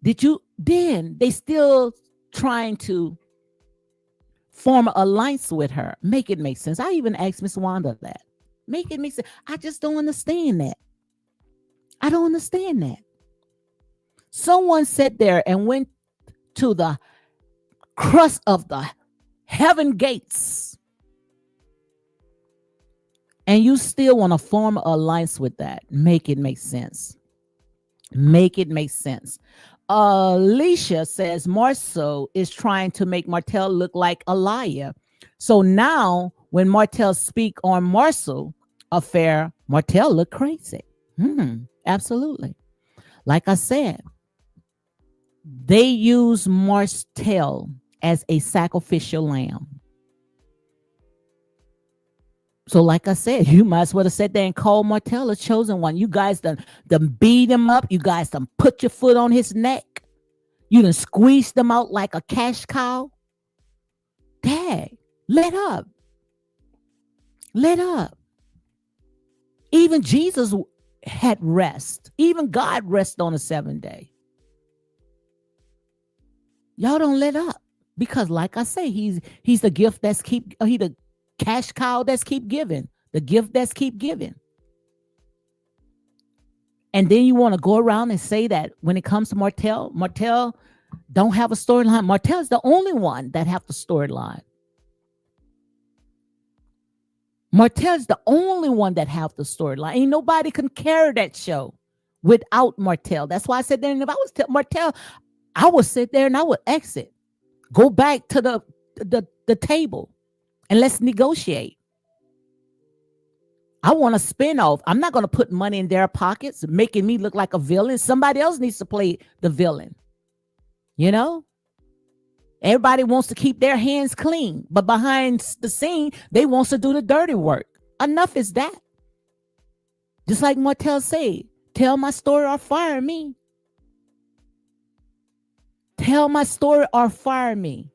they still trying to form an alliance with her. Make it make sense. I even asked Miss Wanda that. Make it make sense. I just don't understand that. I don't understand that. Someone sat there and went to the crust of the heaven gates, and you still want to form an alliance with that. Make it make sense. Make it make sense. Alicia says Marsau is trying to make Martell look like a liar. So now when Martell speak on Marsau affair, Martell look crazy. Absolutely. Like I said, they use Martell as a sacrificial lamb. So like I said, you might as well have sat there and called Martell a chosen one. You guys done beat him up. You guys done put your foot on his neck. You done squeezed them out like a cash cow. Dad, let up. Let up. Even Jesus had rest. Even God rested on the 7th day. Y'all don't let up. Because like I say, he's the gift that's he the cash cow that's keep giving. The gift that's keep giving. And then you want to go around and say that when it comes to Martell don't have a storyline. Martell is the only one that have the storyline. Martell is the only one that have the storyline. Ain't nobody can carry that show without Martell. That's why I said there, and if I was Martell, I would sit there and I would exit. Go back to the table and let's negotiate. I want a spin-off. I'm not going to put money in their pockets, making me look like a villain. Somebody else needs to play the villain. You know? Everybody wants to keep their hands clean, but behind the scene, they wants to do the dirty work. Enough is that. Just like Martell said, tell my story or fire me. Tell my story or fire me.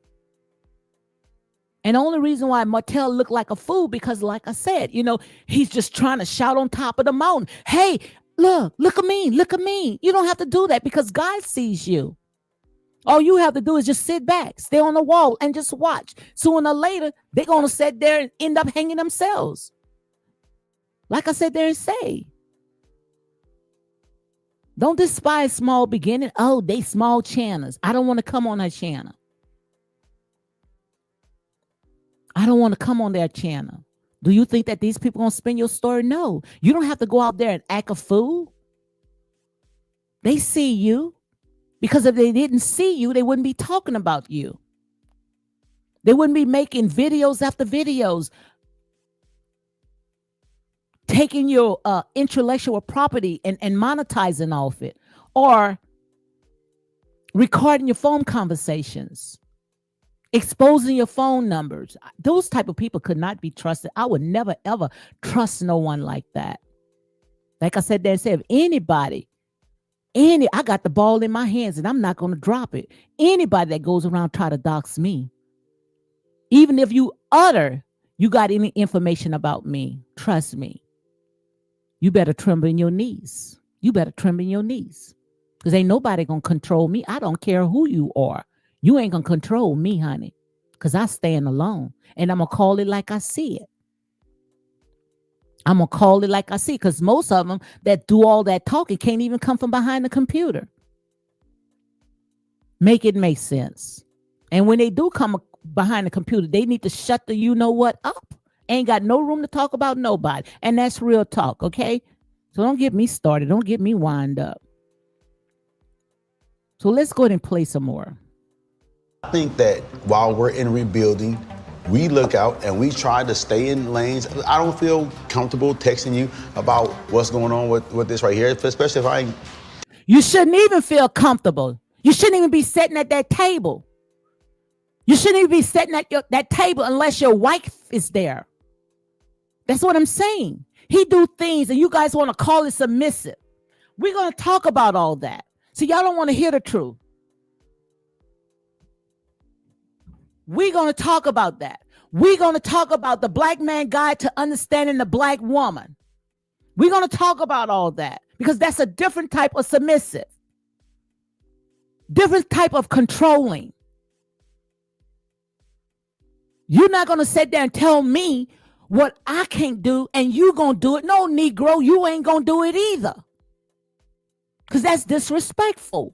And the only reason why Martell looked like a fool, because like I said, you know, he's just trying to shout on top of the mountain. Hey, look at me, look at me. You don't have to do that because God sees you. All you have to do is just sit back, stay on the wall and just watch. Sooner or later, they're going to sit there and end up hanging themselves. Like I said there and say, don't despise small beginning. Oh, they small channels. I don't want to come on that channel. I don't want to come on their channel. Do you think that these people going to spin your story? No. You don't have to go out there and act a fool. They see you. Because if they didn't see you, they wouldn't be talking about you. They wouldn't be making videos after videos, taking your intellectual property and monetizing off it, or recording your phone conversations, exposing your phone numbers. Those type of people could not be trusted. I would never, ever trust no one like that. Like I said there, if anybody, I got the ball in my hands and I'm not going to drop it. Anybody that goes around try to dox me, even if you got any information about me, trust me, you better tremble in your knees. You better tremble in your knees, because ain't nobody going to control me. I don't care who you are. You ain't going to control me, honey, because I stand alone, and I'm going to call it like I see it. I'm going to call it like I see, because most of them that do all that talking can't even come from behind the computer. Make it make sense. And when they do come behind the computer, they need to shut the you know what up. Ain't got no room to talk about nobody. And that's real talk, okay? So don't get me started. Don't get me wind up. So let's go ahead and play some more. I think that while we're in rebuilding, we look out and we try to stay in lanes. I don't feel comfortable texting you about what's going on with this right here, especially if I ain't. You shouldn't even feel comfortable. You shouldn't even be sitting at that table. You shouldn't even be sitting at that table unless your wife is there. That's what I'm saying. He do things and you guys want to call it submissive. We're going to talk about all that. See, y'all don't want to hear the truth. We're going to talk about that. We're going to talk about the black man guide to understanding the black woman. We're going to talk about all that because that's a different type of submissive, different type of controlling. You're not going to sit there and tell me what I can't do and you going to do it. No, Negro, you ain't going to do it either. Because that's disrespectful.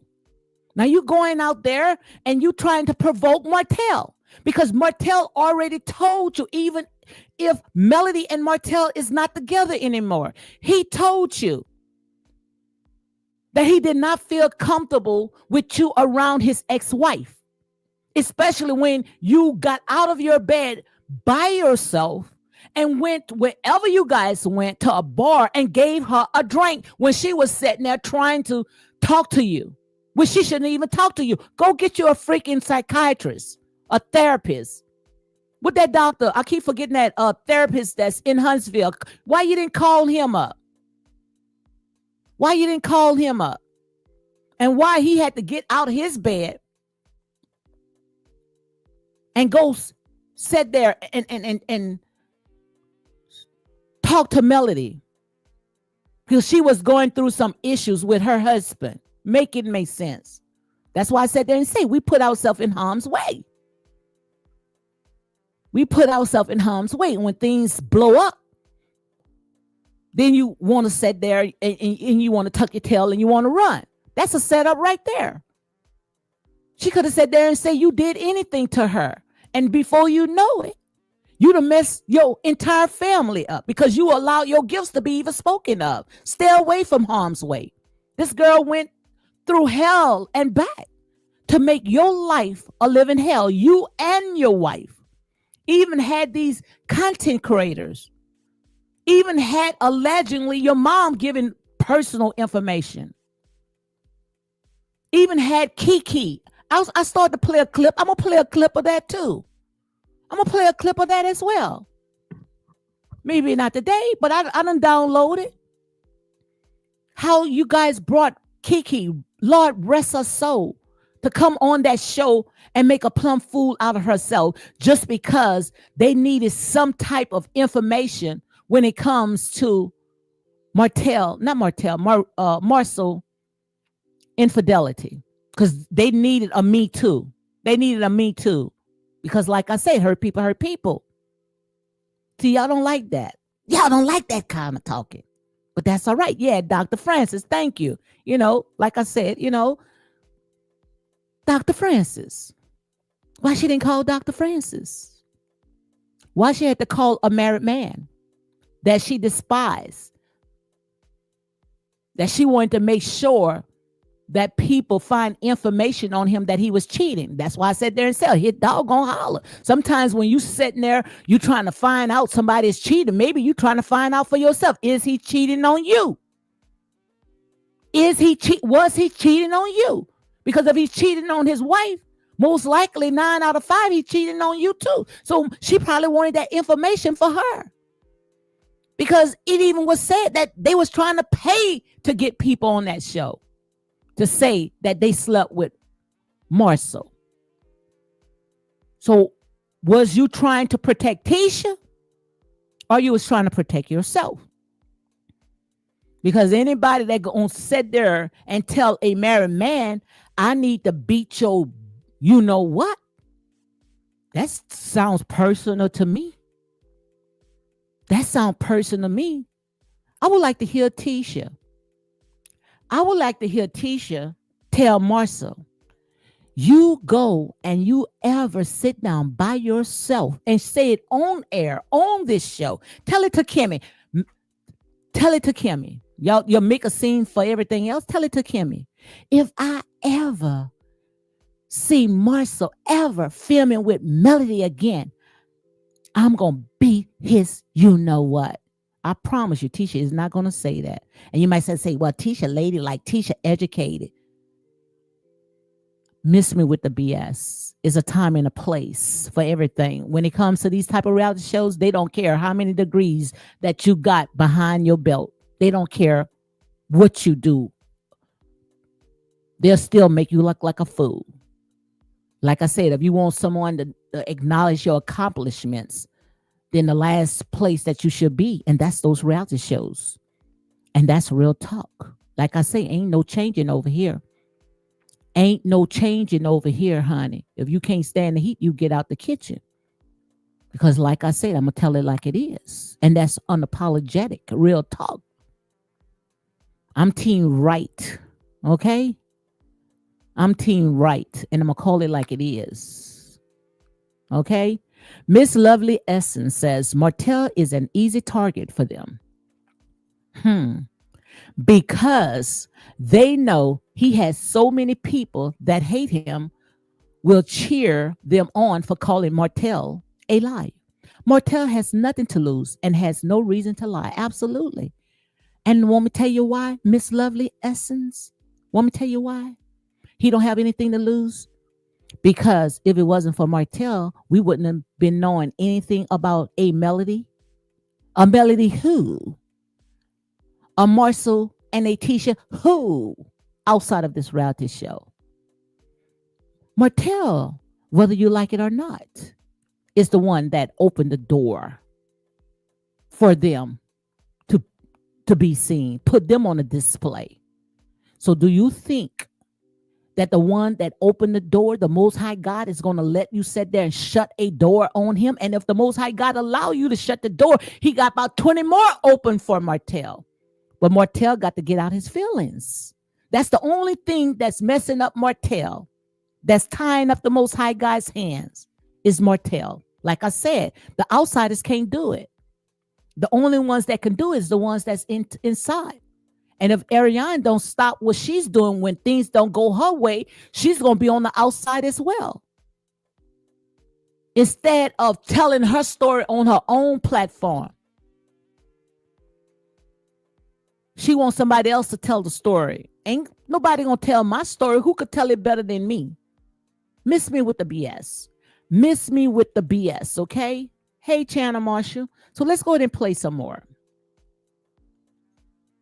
Now you going out there and you trying to provoke Martell because Martell already told you, even if Melody and Martell is not together anymore, he told you that he did not feel comfortable with you around his ex-wife, especially when you got out of your bed by yourself and went wherever you guys went to a bar and gave her a drink when she was sitting there trying to talk to you, when she shouldn't even talk to you. Go get you a freaking psychiatrist, a therapist. With that doctor, I keep forgetting that therapist that's in Huntsville. Why you didn't call him up? Why you didn't call him up? And why he had to get out of his bed and go sit there and talk to Melody because she was going through some issues with her husband. Make it make sense. That's why I sat there and say we put ourselves in harm's way. We put ourselves in harm's way. When things blow up, then you want to sit there and you want to tuck your tail and you want to run. That's a setup right there. She could have sat there and said you did anything to her. And before you know it, you'd have messed your entire family up because you allowed your gifts to be even spoken of. Stay away from harm's way. This girl went through hell and back to make your life a living hell. You and your wife even had these content creators, even had allegedly your mom giving personal information, even had Kiki. I started to play a clip. I'm going to play a clip of that too. I'm going to play a clip of that as well. Maybe not today, but I done downloaded how you guys brought Kiki, Lord rest her soul, to come on that show and make a plumb fool out of herself just because they needed some type of information when it comes to Marsau infidelity, because they needed a me too. They needed a me too. Because like I say, hurt people. See, y'all don't like that. Y'all don't like that kind of talking. But that's all right. Yeah, Dr. Francis, thank you. You know, like I said, Dr. Francis. Why she didn't call Dr. Francis? Why she had to call a married man that she despised? That she wanted to make sure that people find information on him that he was cheating. That's why I sat there and said, hit doggone holler. Sometimes when you sitting there, you trying to find out somebody's cheating. Maybe you trying to find out for yourself. Is he cheating on you? Was he cheating on you? Because if he's cheating on his wife, most likely 9 out of 5, he's cheating on you too. So she probably wanted that information for her. Because it even was said that they was trying to pay to get people on that show to say that they slept with Marsau. So was you trying to protect Tisha, or you was trying to protect yourself? Because anybody that gonna sit there and tell a married man, I need to beat your you know what, that sounds personal to me. That sounds personal to me. I would like to hear Tisha. I would like to hear Tisha tell Marsau, you go and you ever sit down by yourself and say it on air, on this show. Tell it to Kimmy. Tell it to Kimmy. You'll make a scene for everything else. Tell it to Kimmy. If I ever see Marsau ever filming with Melody again, I'm going to beat his you know what. I promise you, Tisha is not going to say that. And you might say, well, Tisha, lady like Tisha, educated. Miss me with the BS. Is a time and a place for everything. When it comes to these type of reality shows, they don't care how many degrees that you got behind your belt. They don't care what you do. They'll still make you look like a fool. Like I said, if you want someone to acknowledge your accomplishments, then the last place that you should be, and that's those reality shows. And that's real talk. Like I say, ain't no changing over here. Ain't no changing over here, honey. If you can't stand the heat, you get out the kitchen. Because like I said, I'm going to tell it like it is. And that's unapologetic, real talk. I'm team right, okay? I'm team right, and I'm going to call it like it is. Okay? Miss Lovely Essence says, Martell is an easy target for them. Because they know he has so many people that hate him will cheer them on for calling Martell a liar. Martell has nothing to lose and has no reason to lie. Absolutely. And want me to tell you why, Miss Lovely Essence? Want me to tell you why? He don't have anything to lose? Because if it wasn't for Martell, we wouldn't have been knowing anything about a Melody. A Melody who? A Marsau and a Tisha who? Outside of this reality show. Martell, whether you like it or not, is the one that opened the door for them to be seen, put them on a display. So do you think that the one that opened the door, the Most High God, is going to let you sit there and shut a door on him? And if the Most High God allow you to shut the door, he got about 20 more open for Martell. But Martell got to get out his feelings. That's the only thing that's messing up Martell, that's tying up the Most High God's hands, is Martell. Like I said, the outsiders can't do it. The only ones that can do it is the ones that's inside. And if Ariane don't stop what she's doing when things don't go her way, she's going to be on the outside as well. Instead of telling her story on her own platform, she wants somebody else to tell the story. Ain't nobody going to tell my story. Who could tell it better than me? Miss me with the BS. Miss me with the BS, okay? Hey, Channel Marshall. So let's go ahead and play some more.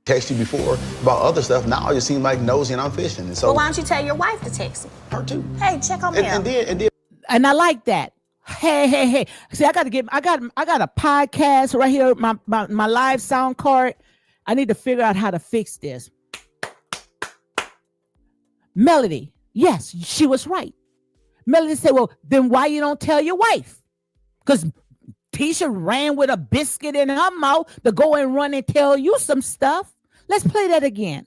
Text you before about other stuff. Now you seem like nosy and I'm fishing. And so, well, why don't you tell your wife to text me? Her too. Hey, check on me. And I like that. Hey. See, I got a podcast right here, my live sound card. I need to figure out how to fix this. Melody, yes, she was right. Melody said, well, then why you don't tell your wife? Because Tisha ran with a biscuit in her mouth to go and run and tell you some stuff. Let's play that again.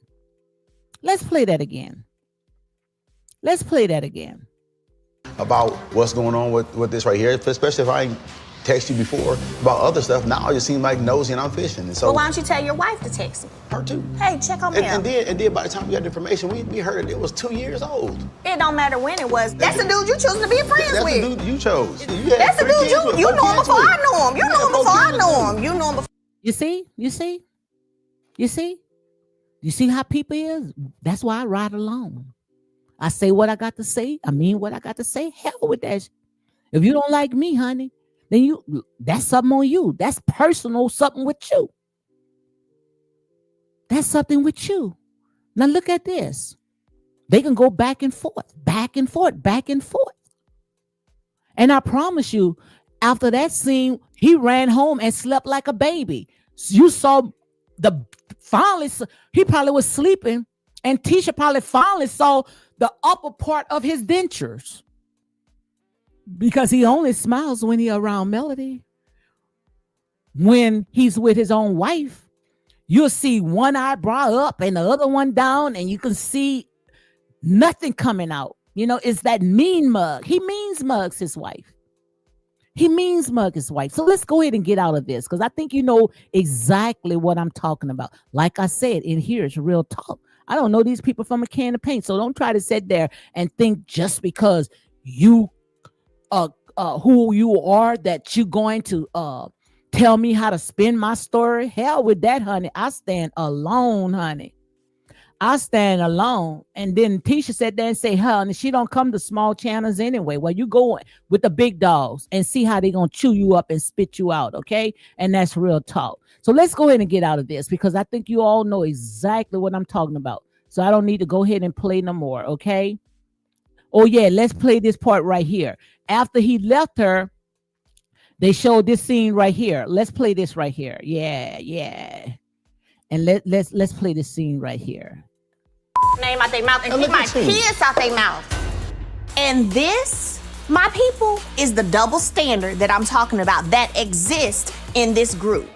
About what's going on with this right here, especially if I ain't text you before about other stuff. Now you seem like nosy and I'm fishing. And so, well, why don't you tell your wife to text me? Her too. Hey, check on me. And then by the time we got the information, we heard it was 2 years old. It don't matter when it was. That's the dude you choosing to be friends with. That's the dude you chose. That's the dude you know him before I know him. You know him before I know him. You know him before. You see how people is? That's why I ride alone. I say what I got to say. I mean what I got to say. Hell with that. If you don't like me, honey, then that's something on you. That's personal, something with you. That's something with you. Now look at this. They can go back and forth. And I promise you, after that scene, he ran home and slept like a baby. You saw he probably was sleeping, and Tisha probably finally saw the upper part of his dentures, because he only smiles when he's around Melody. When he's with his own wife, you'll see one eyebrow up and the other one down, and you can see nothing coming out. You know, it's that mean mug. He means mugs his wife. He means mug his wife. So let's go ahead and get out of this because I think you know exactly what I'm talking about. Like I said, in here it's real talk. I don't know these people from a can of paint. So don't try to sit there and think just because you who you are that you're going to tell me how to spin my story. Hell with that, honey. I stand alone, honey. I stand alone. And then Tisha sat there and say, honey, she don't come to small channels anyway. Well, you go with the big dogs and see how they gonna chew you up and spit you out, okay? And that's real talk. So let's go ahead and get out of this because I think you all know exactly what I'm talking about. So I don't need to go ahead and play no more, okay? Oh yeah, let's play this part right here. After he left her, they showed this scene right here. Let's play this right here. Yeah. And let's play this scene right here. Name out their mouth and keep my kids out their mouth. And this, my people, is the double standard that I'm talking about that exists in this group.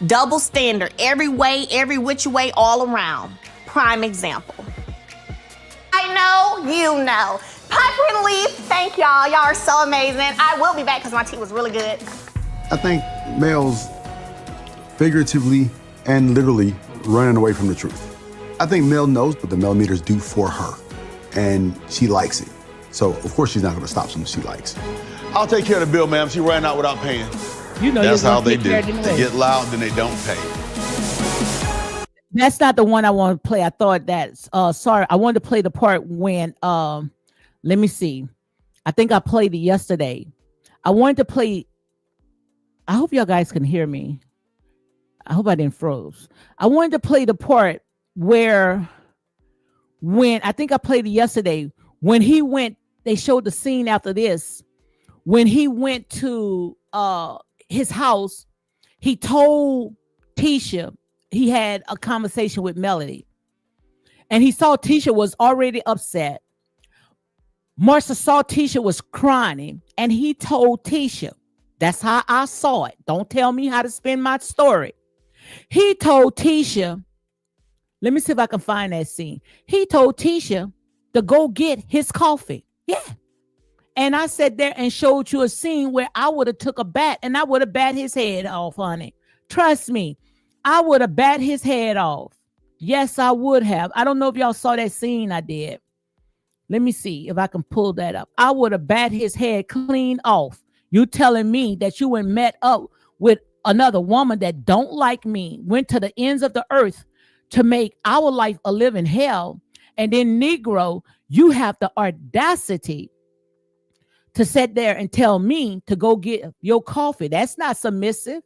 Double standard, every way, every which way, all around. Prime example. I know, you know. Piper and Leaf, thank y'all. Y'all are so amazing. I will be back because my tea was really good. I think Mel's figuratively and literally running away from the truth. I think Mel knows what the millimeters do for her, and she likes it. So, of course, she's not going to stop something she likes. I'll take care of the bill, ma'am. She ran out without paying. You know, that's how they do. They get loud, then they don't pay. That's not the one I want to play. I thought that's, sorry, I wanted to play the part when, let me see. I think I played it yesterday. I wanted to play, I hope y'all guys can hear me. I hope I didn't froze. I wanted to play the part where when I think I played it yesterday, when he went, they showed the scene after this, when he went to his house, he told Tisha he had a conversation with Melody, and he saw Tisha was already upset. Marsau saw Tisha was crying, and he told Tisha, that's how I saw it. Don't tell me how to spin my story. He told Tisha, let me see if I can find that scene. He told Tisha to go get his coffee. Yeah. And I sat there and showed you a scene where I would have took a bat and I would have bat his head off, honey. Trust me, I would have bat his head off. Yes, I would have. I don't know if y'all saw that scene I did. Let me see if I can pull that up. I would have bat his head clean off. You telling me that you went met up with another woman that don't like me, went to the ends of the earth to make our life a living hell. And then Negro, you have the audacity to sit there and tell me to go get your coffee. That's not submissive.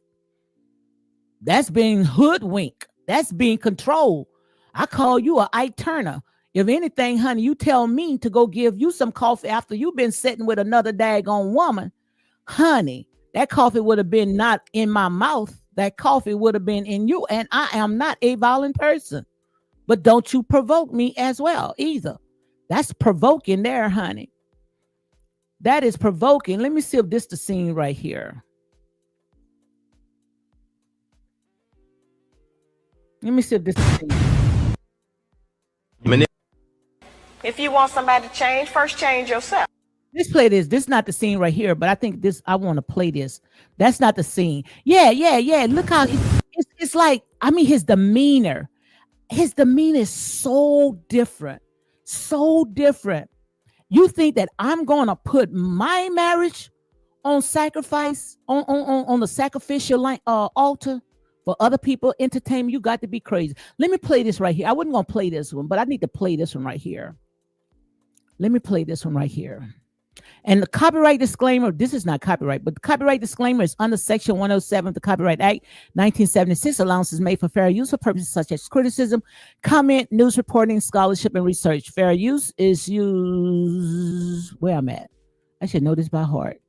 That's being hoodwinked. That's being controlled. I call you a Ike Turner. If anything, honey, you tell me to go give you some coffee after you've been sitting with another daggone woman, honey, that coffee would have been not in my mouth. That coffee would have been in you. And I am not a violent person. But don't you provoke me as well either. That's provoking there, honey. That is provoking. Let me see if this is the scene right here. Let me see if this is the scene. If you want somebody to change, first change yourself. Let's play this. This is not the scene right here, but I think this, I want to play this. That's not the scene. Yeah. Look how it's like, I mean, his demeanor is so different. So different. You think that I'm going to put my marriage on sacrifice, on the sacrificial altar for other people entertainment? You got to be crazy. Let me play this right here. I wasn't going to play this one, but I need to play this one right here. Let me play this one right here. And the copyright disclaimer, this is not copyright, but the copyright disclaimer is under Section 107 of the Copyright Act, 1976. Allowances made for fair use for purposes such as criticism, comment, news reporting, scholarship, and research. Fair use is used where I'm at. I should know this by heart.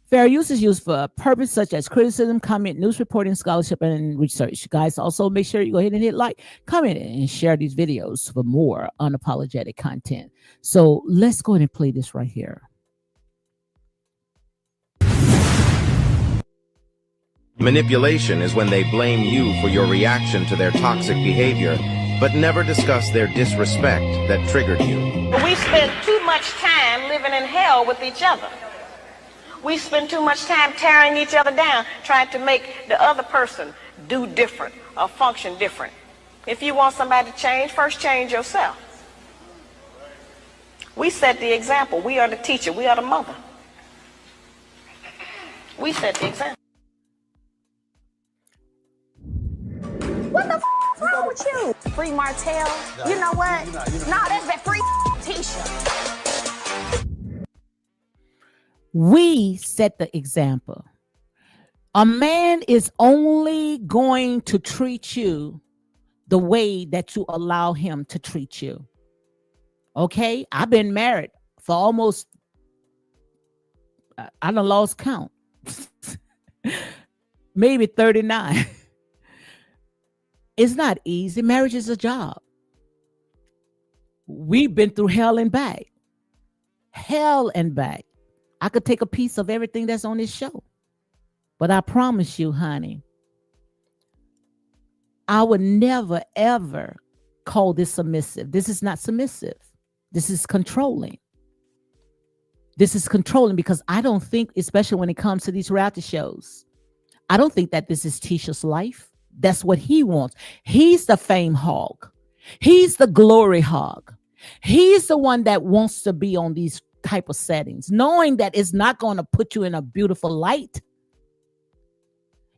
Fair use is used for a purpose such as criticism, comment, news reporting, scholarship, and research. Guys, also make sure you go ahead and hit like, comment, and share these videos for more unapologetic content. So let's go ahead and play this right here. Manipulation is when they blame you for your reaction to their toxic behavior, but never discuss their disrespect that triggered you. We spent too much time living in hell with each other. We spend too much time tearing each other down, trying to make the other person do different or function different. If you want somebody to change, first change yourself. We set the example. We are the teacher. We are the mother. We set the example. What the f is wrong with you? Free Martell? You know what? No, that's that free Tisha. We set the example. A man is only going to treat you the way that you allow him to treat you. Okay? I've been married for almost, I done lost count. Maybe 39. It's not easy. Marriage is a job. We've been through hell and back. Hell and back. I could take a piece of everything that's on this show. But I promise you, honey, I would never, ever call this submissive. This is not submissive. This is controlling. This is controlling because I don't think, especially when it comes to these reality shows, I don't think that this is Tisha's life. That's what he wants. He's the fame hog. He's the glory hog. He's the one that wants to be on these type of settings, knowing that it's not going to put you in a beautiful light.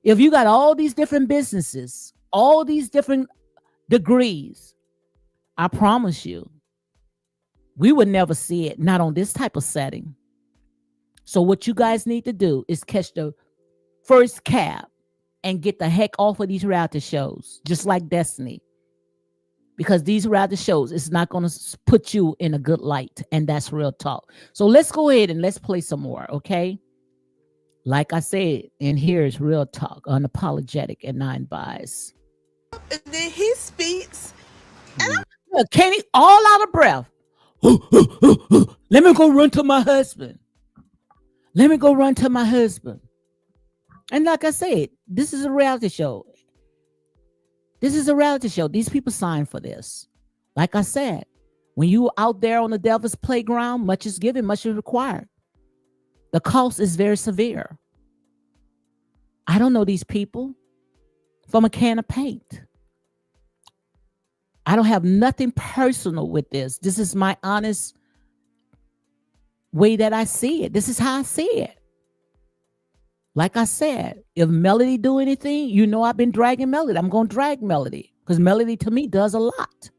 If you got all these different businesses, all these different degrees, I promise you, we would never see it, not on this type of setting. So what you guys need to do is catch the first cab and get the heck off of these reality shows, just like Destiny. Because these reality shows is not going to put you in a good light. And that's real talk. So let's go ahead and let's play some more, okay? Like I said, and here's real talk, unapologetic and non-biased. And then he speaks. And Look, Kenny, all out of breath. Let me go run to my husband. Let me go run to my husband. And like I said, this is a reality show. This is a reality show. These people signed for this. Like I said, when you out there on the devil's playground, much is given, much is required. The cost is very severe. I don't know these people from a can of paint. I don't have nothing personal with this. This is my honest way that I see it. This is how I see it. Like I said, if Melody do anything, you know I've been dragging Melody. I'm going to drag Melody because Melody to me does a lot.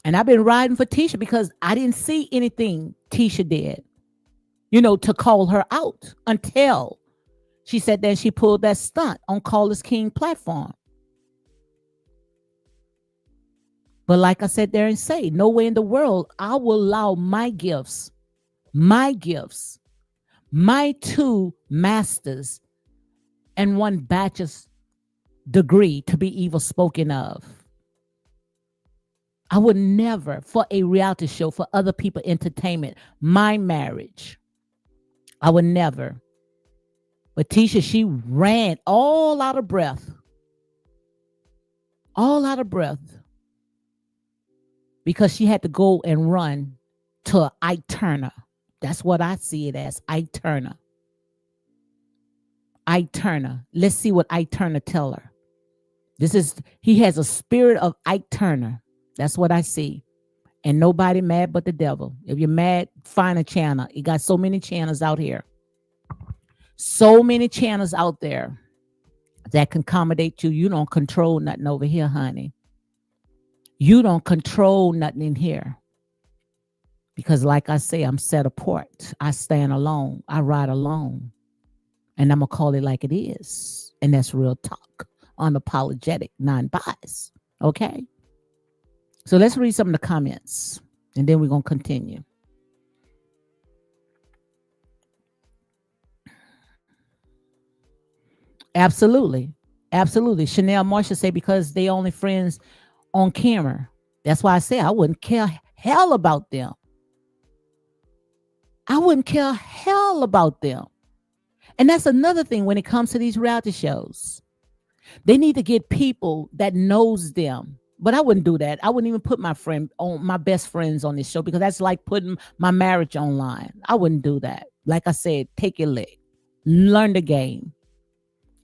And I've been riding for Tisha because I didn't see anything Tisha did, you know, to call her out until she said that she pulled that stunt on Call Us King platform. But like I said there and say, no way in the world I will allow my gifts, my 2 masters and 1 bachelor's degree to be evil spoken of. I would never, for a reality show, for other people entertainment, my marriage, I would never. But Tisha, she ran all out of breath. All out of breath. Because she had to go and run to Ike Turner. That's what I see it as, Ike Turner. Ike Turner. Let's see what Ike Turner tell her. He has a spirit of Ike Turner. That's what I see. And nobody mad but the devil. If you're mad, find a channel. You got so many channels out here. So many channels out there that can accommodate you. You don't control nothing over here, honey. You don't control nothing in here. Because like I say, I'm set apart. I stand alone. I ride alone. And I'm going to call it like it is. And that's real talk. Unapologetic, non-biased. Okay? So let's read some of the comments. And then we're going to continue. Absolutely. Absolutely. Chanel Marsha say because they only friends on camera. That's why I say I wouldn't care hell about them. I wouldn't care hell about them. And that's another thing when it comes to these reality shows. They need to get people that knows them, But I wouldn't do that. I wouldn't even put my best friends on this show because that's like putting my marriage online. I wouldn't do that. Like I said, take your lick. Learn the game.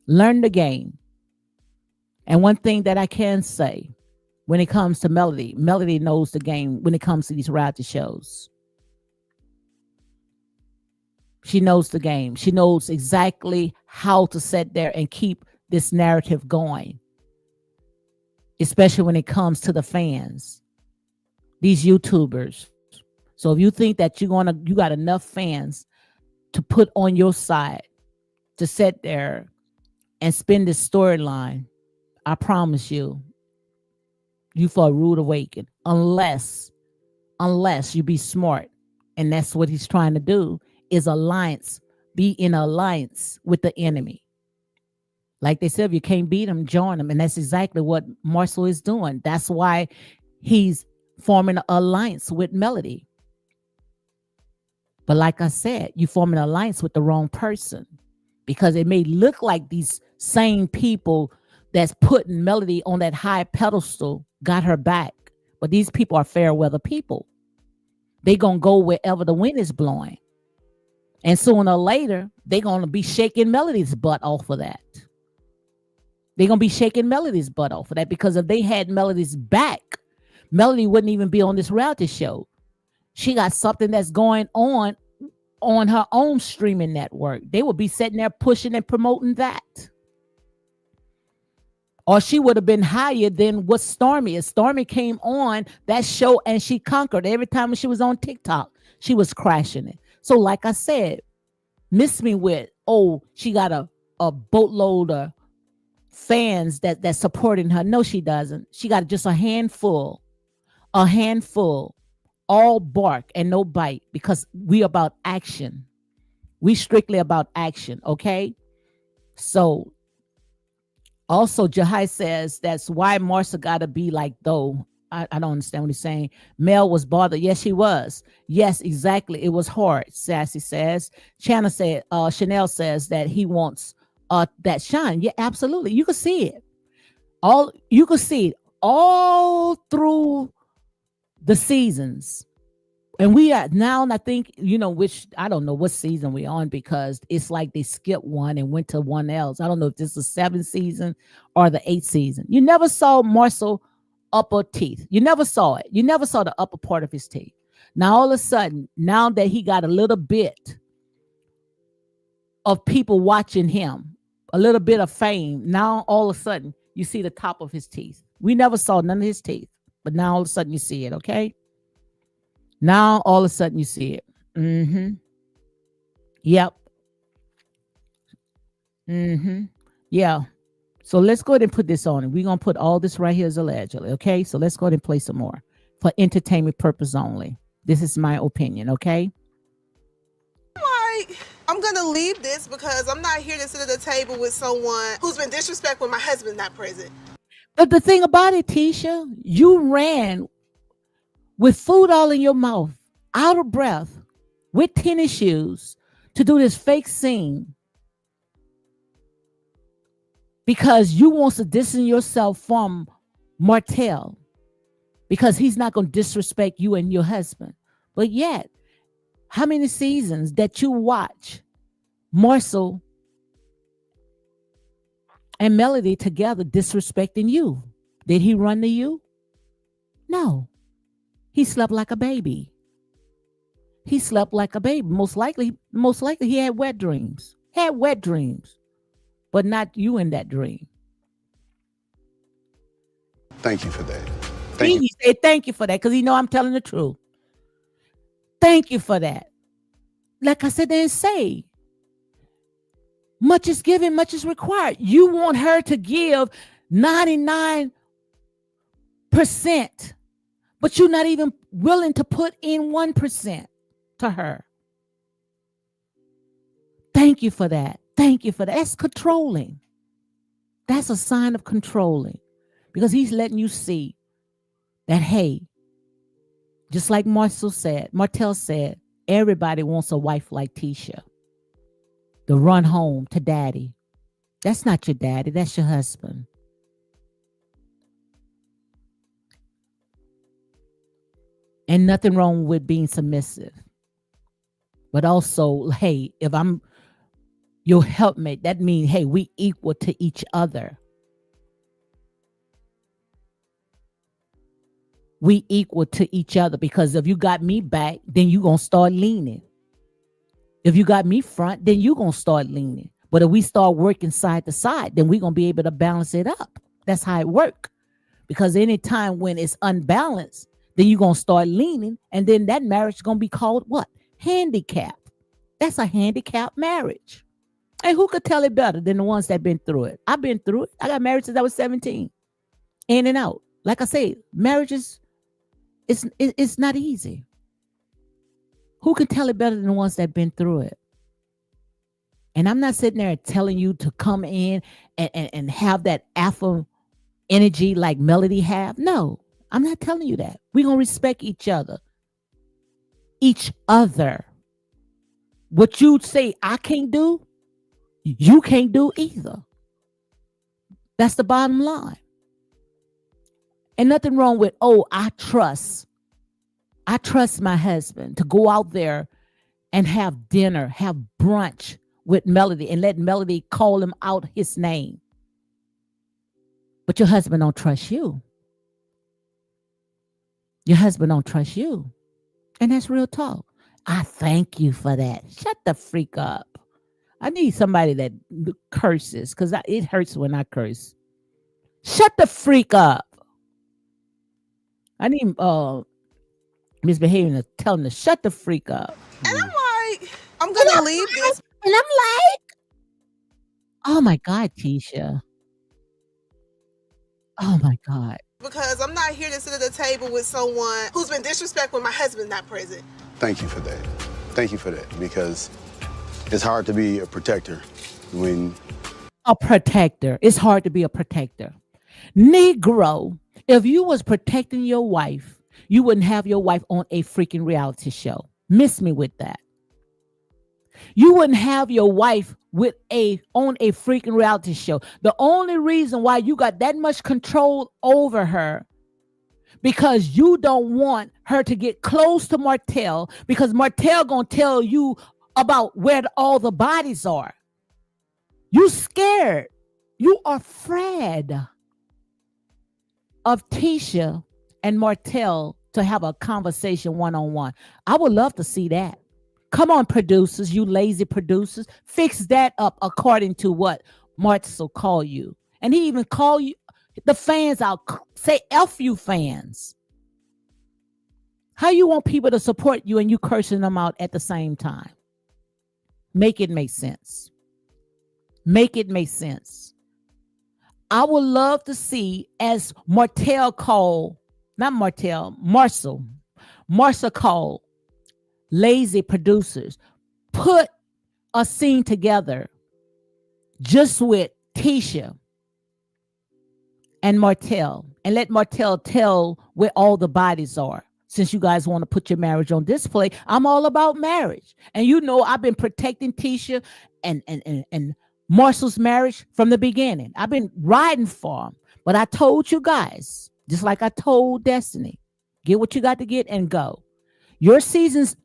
Learn the game. And one thing that I can say when it comes to Melody knows the game when it comes to these reality shows. She knows the game. She knows exactly how to sit there and keep this narrative going, especially when it comes to the fans, these YouTubers. So if you think that you got enough fans to put on your side to sit there and spin this storyline, I promise you for a rude awakening. Unless you be smart, and that's what he's trying to do, is be in alliance with the enemy. Like they said, if you can't beat them, join them. And that's exactly what Marsau is doing. That's why he's forming an alliance with Melody. But like I said, you form an alliance with the wrong person, because it may look like these same people that's putting Melody on that high pedestal got her back. But these people are fair weather people. They're going to go wherever the wind is blowing. And sooner or later, they're going to be shaking Melody's butt off of that. They're going to be shaking Melody's butt off of that, because if they had Melody's back, Melody wouldn't even be on this reality show. She got something that's going on her own streaming network. They would be sitting there pushing and promoting that. Or she would have been higher than what Stormy is. Stormy came on that show and she conquered. Every time she was on TikTok, she was crashing it. So like I said, miss me with, she got a boatload of fans that's supporting her. No, she doesn't. She got just a handful, all bark and no bite, because we about action. We strictly about action, okay? So also Jahai says that's why Marsau gotta be like, though. I don't understand what he's saying. Mel was bothered. Yes, she was. Yes, exactly. It was hard, Sassy says. Chanel says that he wants that shine. Yeah, absolutely. You can see it. You can see it all through the seasons. And we are now, I think, which I don't know what season we're on, because it's like they skipped one and went to one else. I don't know if this is the 7th season or the 8th season. You never saw Marsau upper teeth. You never saw it. You never saw the upper part of his teeth. Now, all of a sudden, now that he got a little bit of people watching him, a little bit of fame, now all of a sudden, you see the top of his teeth. We never saw none of his teeth, but now all of a sudden you see it, okay? Now, all of a sudden, you see it. Mm-hmm. Yep. Mm-hmm. Yeah. So let's go ahead and put this on. We're going to put all this right here as allegedly, okay? So let's go ahead and play some more for entertainment purpose only. This is my opinion, okay? I'm going to leave this because I'm not here to sit at the table with someone who's been disrespectful when my husband's not present. But the thing about it, Tisha, you ran with food all in your mouth, out of breath, with tennis shoes, to do this fake scene because you want to distance yourself from Martell, because he's not going to disrespect you and your husband. But yet, how many seasons that you watch Marsau and Melody together disrespecting you? Did he run to you? No. He slept like a baby. He slept like a baby. Most likely he had wet dreams. But not you in that dream. Thank you for that. He said thank you for that, because he know I'm telling the truth. Thank you for that. Like I said, they didn't say. Much is given, much is required. You want her to give 99%. But you're not even willing to put in 1% to her. Thank you for that. Thank you for that. That's controlling. That's a sign of controlling, because he's letting you see that, hey, just like Martell said, everybody wants a wife like Tisha to run home to daddy. That's not your daddy. That's your husband. And nothing wrong with being submissive. But also, hey, if I'm your helpmate, that means, hey, we equal to each other. We equal to each other, because if you got me back, then you going to start leaning. If you got me front, then you going to start leaning. But if we start working side to side, then we're going to be able to balance it up. That's how it works. Because anytime when it's unbalanced, then you're going to start leaning, and then that marriage is going to be called what? Handicap. That's a handicapped marriage. And who could tell it better than the ones that been through it? I've been through it. I got married since I was 17. In and out. Like I say, marriages, it's not easy. Who can tell it better than the ones that been through it? And I'm not sitting there telling you to come in and have that alpha energy like Melody have. No, I'm not telling you that. We're going to respect each other. Each other. What you say I can't do, you can't do either. That's the bottom line. And nothing wrong with, oh, I trust my husband to go out there and have dinner, have brunch with Melody, and let Melody call him out his name. But your husband don't trust you. Your husband don't trust you. And that's real talk. I thank you for that. Shut the freak up. I need somebody that curses, because it hurts when I curse. Shut the freak up. I need misbehaving to tell him to shut the freak up. And I'm like, I'm gonna leave this. And I'm like, oh my God, Tisha. Oh my God. Because I'm not here to sit at the table with someone who's been disrespectful when my husband's not present. Thank you for that. Thank you for that, because it's hard to be a protector when... A protector. It's hard to be a protector. Negro, if you was protecting your wife, you wouldn't have your wife on a freaking reality show. Miss me with that. You wouldn't have your wife on a freaking reality show. The only reason why you got that much control over her, because you don't want her to get close to Martell, because Martell gonna tell you about where all the bodies are. You scared. You are afraid of Tisha and Martell to have a conversation one-on-one. I would love to see that. Come on, producers, you lazy producers. Fix that up according to what Marsau call you. And he even call you, the fans out, say F you fans. How you want people to support you and you cursing them out at the same time? Make it make sense. Make it make sense. I would love to see, as Martell called, not Martell, Marsau called lazy producers, put a scene together just with Tisha and Martell, and let Martell tell where all the bodies are. Since you guys want to put your marriage on display, I'm all about marriage. And you know I've been protecting Tisha and Marsau's marriage from the beginning. I've been riding for him. But I told you guys, just like I told Destiny, get what you got to get and go. Your season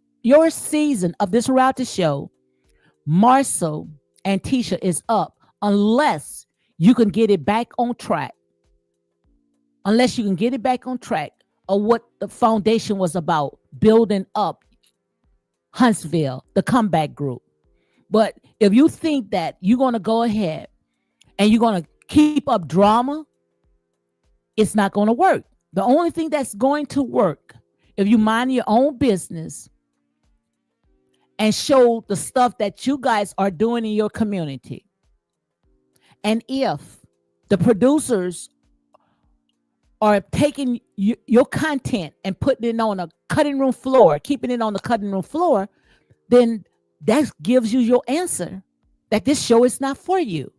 of this reality show, Marsau and Tisha, is up unless you can get it back on track. Unless you can get it back on track of what the foundation was about, building up Huntsville, the comeback group. But if you think that you're going to go ahead and you're going to keep up drama, it's not going to work. The only thing that's going to work, if you mind your own business and show the stuff that you guys are doing in your community. And if the producers are taking your content and putting it on a cutting room floor, keeping it on the cutting room floor, then that gives you your answer that this show is not for you.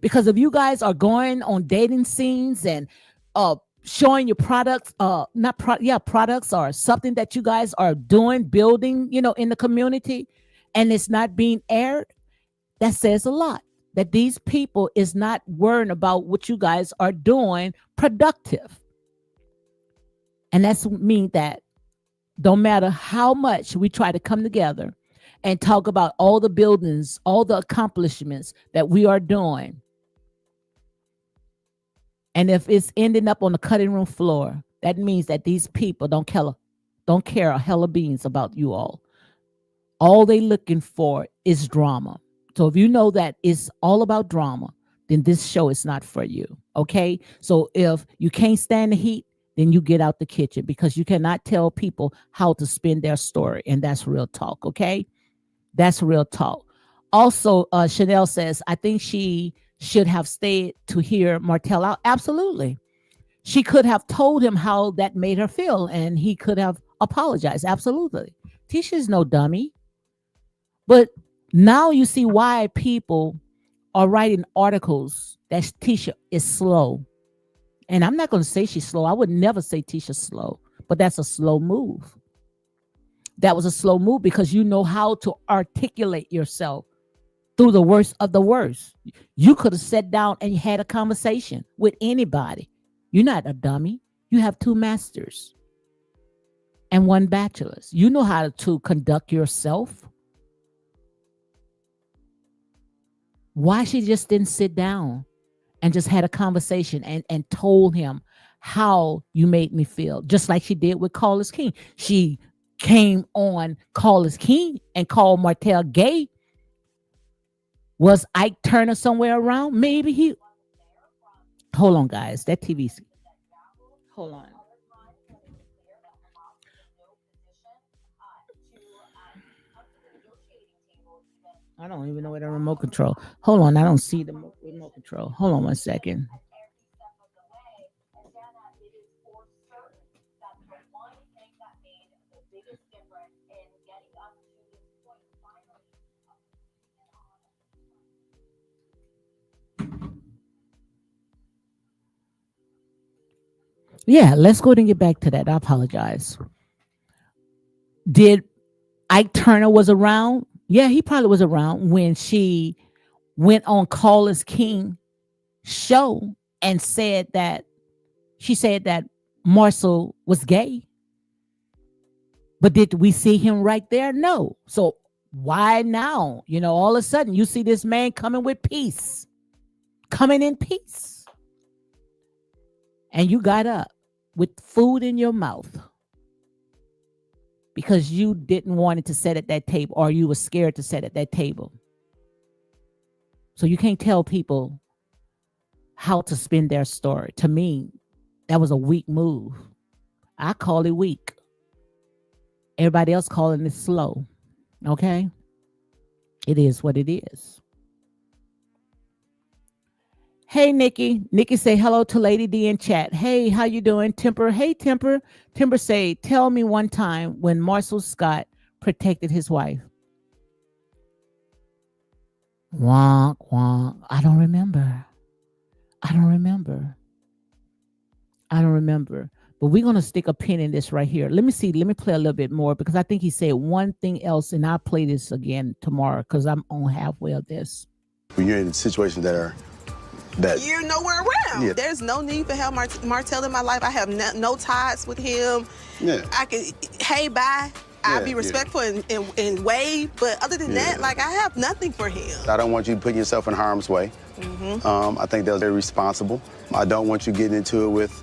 Because if you guys are going on dating scenes and showing your products, products or something that you guys are doing, building, in the community, and it's not being aired, that says a lot. That these people is not worrying about what you guys are doing productive. And that's mean that don't matter how much we try to come together and talk about all the buildings, all the accomplishments that we are doing. And if it's ending up on the cutting room floor, that means that these people don't care a hell of beans about you all. All they looking for is drama. So if you know that it's all about drama, then this show is not for you. Okay. So if you can't stand the heat, then you get out the kitchen, because you cannot tell people how to spin their story. And that's real talk. Okay. That's real talk. Also, Chanel says, I think she should have stayed to hear Martell out. Absolutely. She could have told him how that made her feel, and he could have apologized. Absolutely. Tisha's no dummy. But now you see why people are writing articles that Tisha is slow. And I'm not going to say she's slow. I would never say Tisha's slow, but that's a slow move. That was a slow move because you know how to articulate yourself through the worst of the worst. You could have sat down and had a conversation with anybody. You're not a dummy. You have 2 masters and 1 bachelor's. You know how to conduct yourself. Why she just didn't sit down and just had a conversation and told him how you made me feel, just like she did with Carlos King. She came on Carlos King and called Martell gay. Was Ike Turner somewhere around? Maybe he. Hold on, guys. That TV's. Hold on. I don't even know where the remote control. Hold on, I don't see the remote control. Hold on 1 second. Yeah, let's go ahead and get back to that. I apologize. Did Ike Turner was around? Yeah, he probably was around when she went on Carlos King show and said that Marsau was gay. But did we see him right there? No. So why now? All of a sudden you see this man coming with peace, coming in peace. And you got up with food in your mouth because you didn't want it to sit at that table, or you were scared to sit at that table. So you can't tell people how to spin their story. To me, that was a weak move. I call it weak. Everybody else calling it slow. Okay? It is what it is. Hey, Nikki. Nikki say hello to Lady D in chat. Hey, how you doing? Temper. Hey, Temper. Temper say, tell me one time when Marsau Scott protected his wife. Wonk, wonk. I don't remember. But we're going to stick a pin in this right here. Let me see. Let me play a little bit more, because I think he said one thing else, and I'll play this again tomorrow because I'm on halfway of this. When you're in situations that you're nowhere around. Yeah. There's no need for have Martell in my life. I have no ties with him. Yeah. I can, hey, bye. I'll be respectful and wave, but other than that, I have nothing for him. I don't want you putting yourself in harm's way. I think they're very responsible. I don't want you getting into it with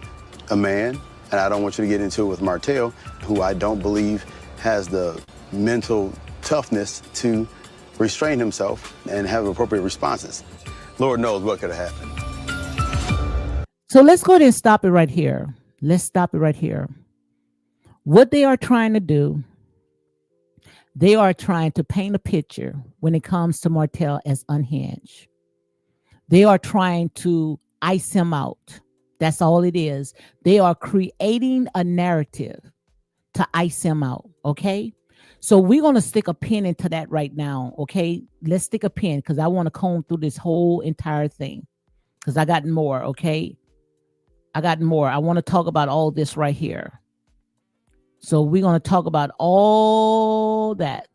a man, and I don't want you to get into it with Martell, who I don't believe has the mental toughness to restrain himself and have appropriate responses. Lord knows what could have happened. So let's go ahead and stop it right here. What they are trying to do, they are trying to paint a picture when it comes to Martell as unhinged. They are trying to ice him out. That's all it is. They are creating a narrative to ice him out, okay? So we're going to stick a pin into that right now, okay? Let's stick a pin, because I want to comb through this whole entire thing, because I got more, okay? I want to talk about all this right here. So we're going to talk about all that.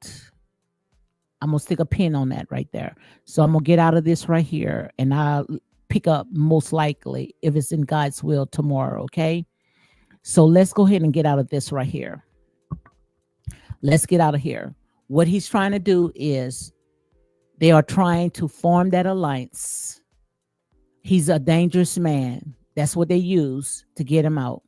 I'm going to stick a pin on that right there. So I'm going to get out of this right here, and I'll pick up most likely, if it's in God's will, tomorrow, okay? So let's go ahead and get out of this right here. Let's get out of here. What he's trying to do is they are trying to form that alliance. He's a dangerous man. That's what they use to get him out.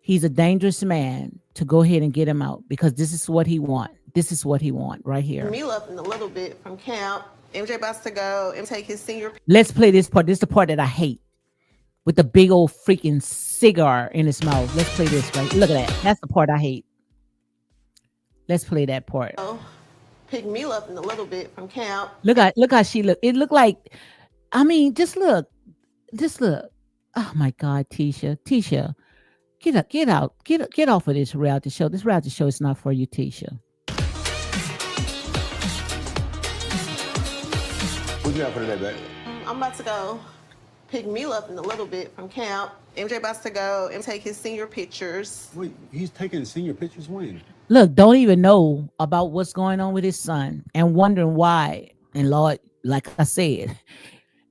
He's a dangerous man to go ahead and get him out because this is what he want. This is what he want right here. Meal up in a little bit from camp. MJ about to go and take his senior. Let's play this part. This is the part that I hate. With the big old freaking cigar in his mouth. Let's play this, right? Look at that. That's the part I hate. Let's play that part. Pick meal up in a little bit from camp. Look how she look. It looked like, I mean, just look. Oh my God, Tisha. Get off of this reality show. This reality show is not for you, Tisha. What you got for today, babe? I'm about to go pick meal up in a little bit from camp. MJ about to go and take his senior pictures. Wait, he's taking the senior pictures when? Look, don't even know about what's going on with his son and wondering why. And Lord, like I said,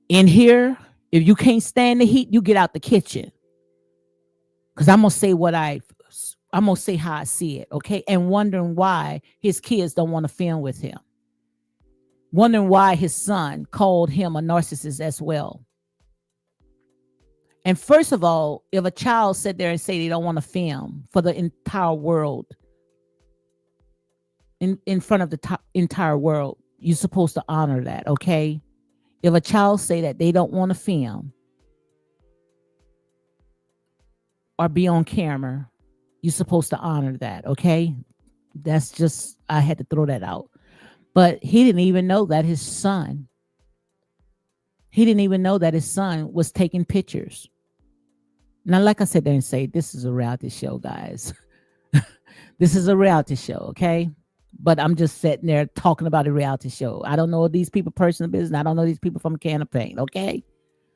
in here, if you can't stand the heat, you get out the kitchen. Because I'm gonna say how I see it, okay? And wondering why his kids don't want to film with him. Wondering why his son called him a narcissist as well. And first of all, if a child sit there and say they don't want to film for the entire world, in front of the entire world, you're supposed to honor that, okay? If a child say that they don't want to film or be on camera, you're supposed to honor that, okay? That's just, I had to throw that out. But he didn't even know that his son was taking pictures. Now, like I said, they didn't say this is a reality show, guys. This is a reality show, okay? But I'm just sitting there talking about a reality show. I don't know these people personal business. I don't know these people from a can of paint, okay?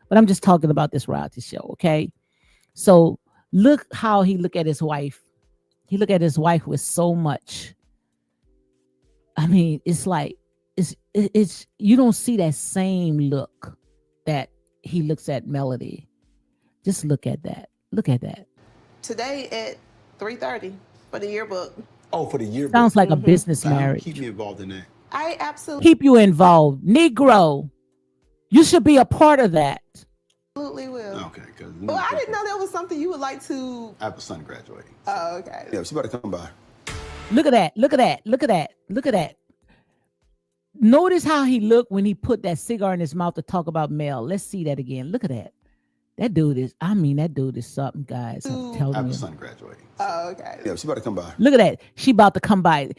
But I'm just talking about this reality show, okay? So look how he look at his wife. He look at his wife with so much. I mean, it's like, it's you don't see that same look that he looks at Melody. Just look at that. Look at that. Today at 3:30 for the yearbook. Oh, for the yearbook. Sounds like a business marriage. Keep me involved in that. I absolutely Keep you involved. Negro, you should be a part of that. will. Okay, because Well, I didn't know that was something you would like to. I have a son graduating. Oh, okay. Yeah, she about to come by. Look at that. Look at that. Look at that. Look at that. Notice how he looked when he put that cigar in his mouth to talk about Mel. Let's see that again. Look at that. That dude is something, guys. I'm I telling have you. a son graduating. Oh, okay. Yeah, she about to come by. Look at that. She about to come by.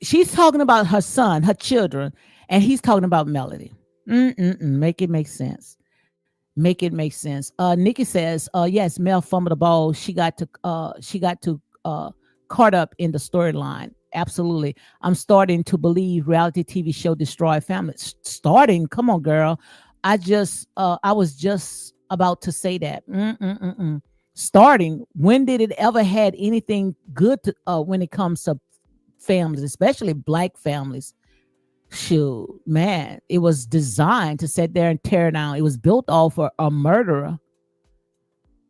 She's talking about her son, her children, and he's talking about Melody. Make it make sense. Make it make sense. Nikki says, yes, Mel fumbled the ball. She got to caught up in the storyline. Absolutely. I'm starting to believe reality TV show destroy families. Starting? Come on, girl. I was just about to say that. Starting. When did it ever had anything good to, when it comes to families, especially Black families? Shoot, man, it was designed to sit there and tear down. It was built off a murderer.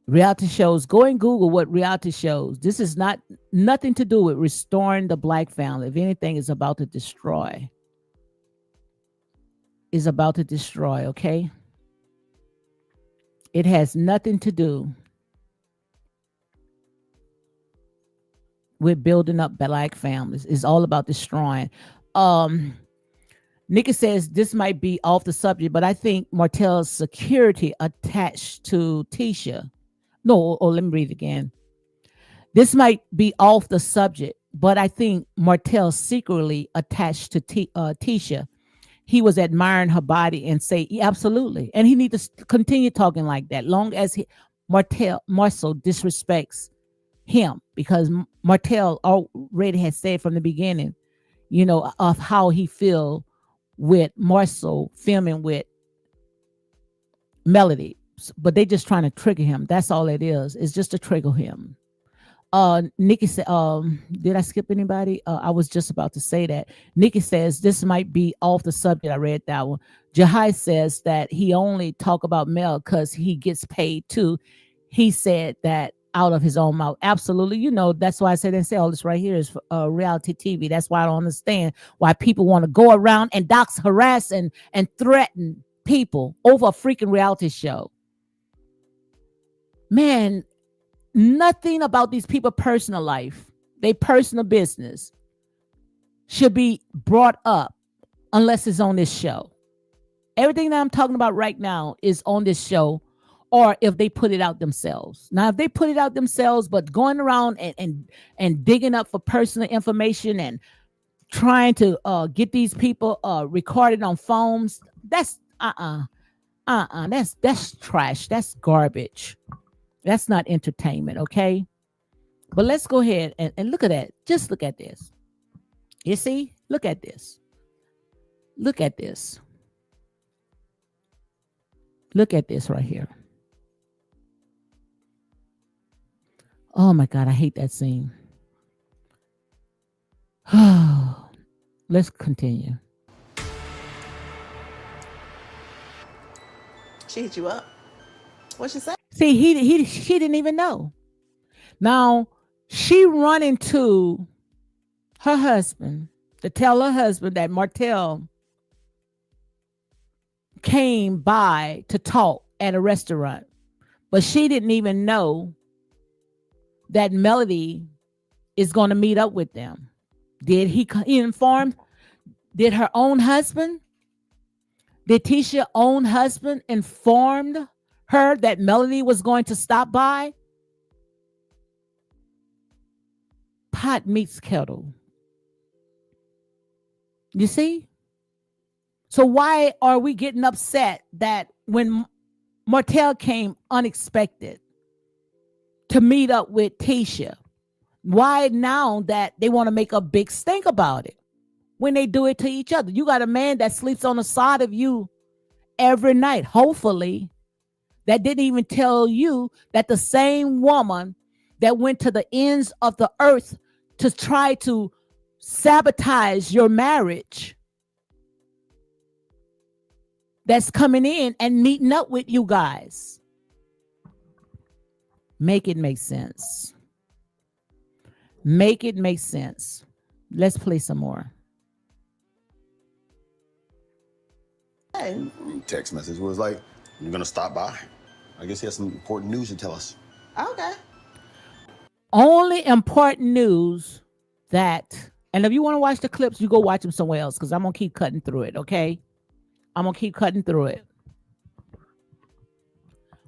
Reality shows, go and Google what reality shows. This is nothing to do with restoring the Black family. If anything, it's about to destroy. Is about to destroy, okay? It has nothing to do with building up Black families. It's all about destroying. Nikki says this might be off the subject, but I think Martell's security attached to Tisha. No, let me read it again. This might be off the subject, but I think Martell secretly attached to Tisha. He was admiring her body and say, yeah, absolutely. And he needs to continue talking like that, long as Marsau disrespects him, because Martell already had said from the beginning, of how he feel with Marsau filming with Melody. But they just trying to trigger him. That's all it is. It's just to trigger him. Nikki said, did I skip anybody? I was just about to say that. Nikki says this might be off the subject. I read that one. Jahai says that he only talk about Mel because he gets paid too. He said that out of his own mouth. Absolutely. You know, that's why I said and say all this right here is reality TV. That's why I don't understand why people want to go around and dox, harass, and threaten people over a freaking reality show. Man, nothing about these people's personal life, their personal business, should be brought up unless it's on this show. Everything that I'm talking about right now is on this show, or if they put it out themselves. Now, if they put it out themselves, but going around and digging up for personal information and trying to get these people recorded on phones, that's that's trash. That's garbage. That's not entertainment, okay? But let's go ahead and look at that. Just look at this. You see? Look at this. Look at this. Look at this right here. Oh my God, I hate that scene. Let's continue. She hit you up. What'd she say? See, she didn't even know. Now, she run into her husband to tell her husband that Martell came by to talk at a restaurant. But she didn't even know that Melody is going to meet up with them. Did he inform? Did her own husband? Did Tisha's own husband informed her that Melody was going to stop by? Pot meets kettle. You see? So why are we getting upset that when Martell came unexpected to meet up with Tisha, why now that they want to make a big stink about it when they do it to each other? You got a man that sleeps on the side of you every night, hopefully, that didn't even tell you that the same woman that went to the ends of the earth to try to sabotage your marriage, that's coming in and meeting up with you guys. Make it make sense. Make it make sense. Let's play some more. Text message was like, "You're gonna stop by. I guess he has some important news to tell us." Okay. Only important news that, and if you want to watch the clips, you go watch them somewhere else, because I'm gonna keep cutting through it, okay? I'm gonna keep cutting through it.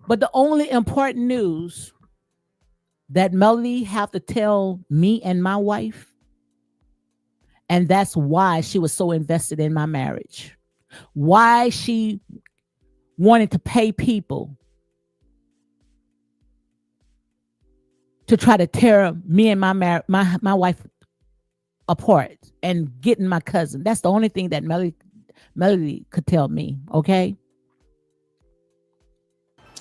But the only important news that Melody have to tell me and my wife, and that's why she was so invested in my marriage, why she wanted to pay people to try to tear me and my wife apart and getting my cousin. That's the only thing that Melody could tell me, okay?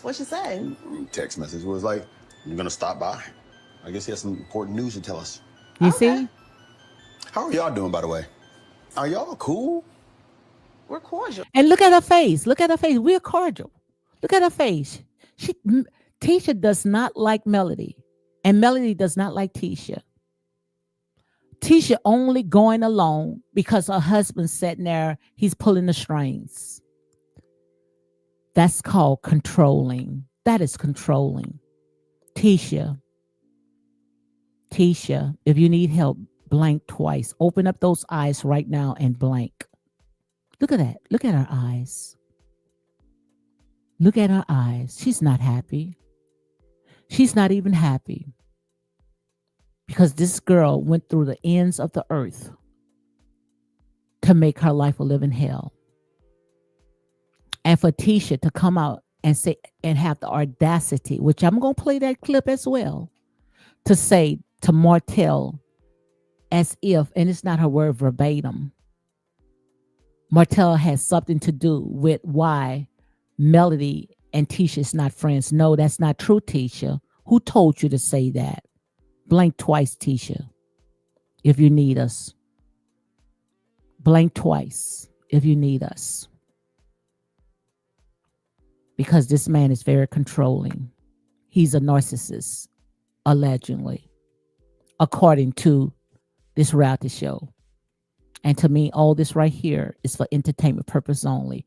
What'd she say? Text message was like, "You're gonna stop by. I guess he has some important news to tell us." You see? How are y'all doing, by the way? Are y'all cool? We're cordial. And look at her face. Look at her face. We're cordial. Look at her face. Tisha does not like Melody, and Melody does not like Tisha. Tisha only going along because her husband's sitting there. He's pulling the strings. That's called controlling. That is controlling. Tisha, if you need help, blank twice. Open up those eyes right now and blank. Look at that. Look at her eyes. Look at her eyes. She's not happy. She's not even happy. Because this girl went through the ends of the earth to make her life a living hell. And for Tisha to come out and say and have the audacity, which I'm going to play that clip as well, to say to Martell as if, and it's not her word verbatim, Martell has something to do with why Melody and Tisha is not friends. No, that's not true, Tisha. Who told you to say that? Blank twice, Tisha, if you need us. Blank twice if you need us. Because this man is very controlling. He's a narcissist. allegedly, according to this reality show. And to me, all this right here is for entertainment purpose only.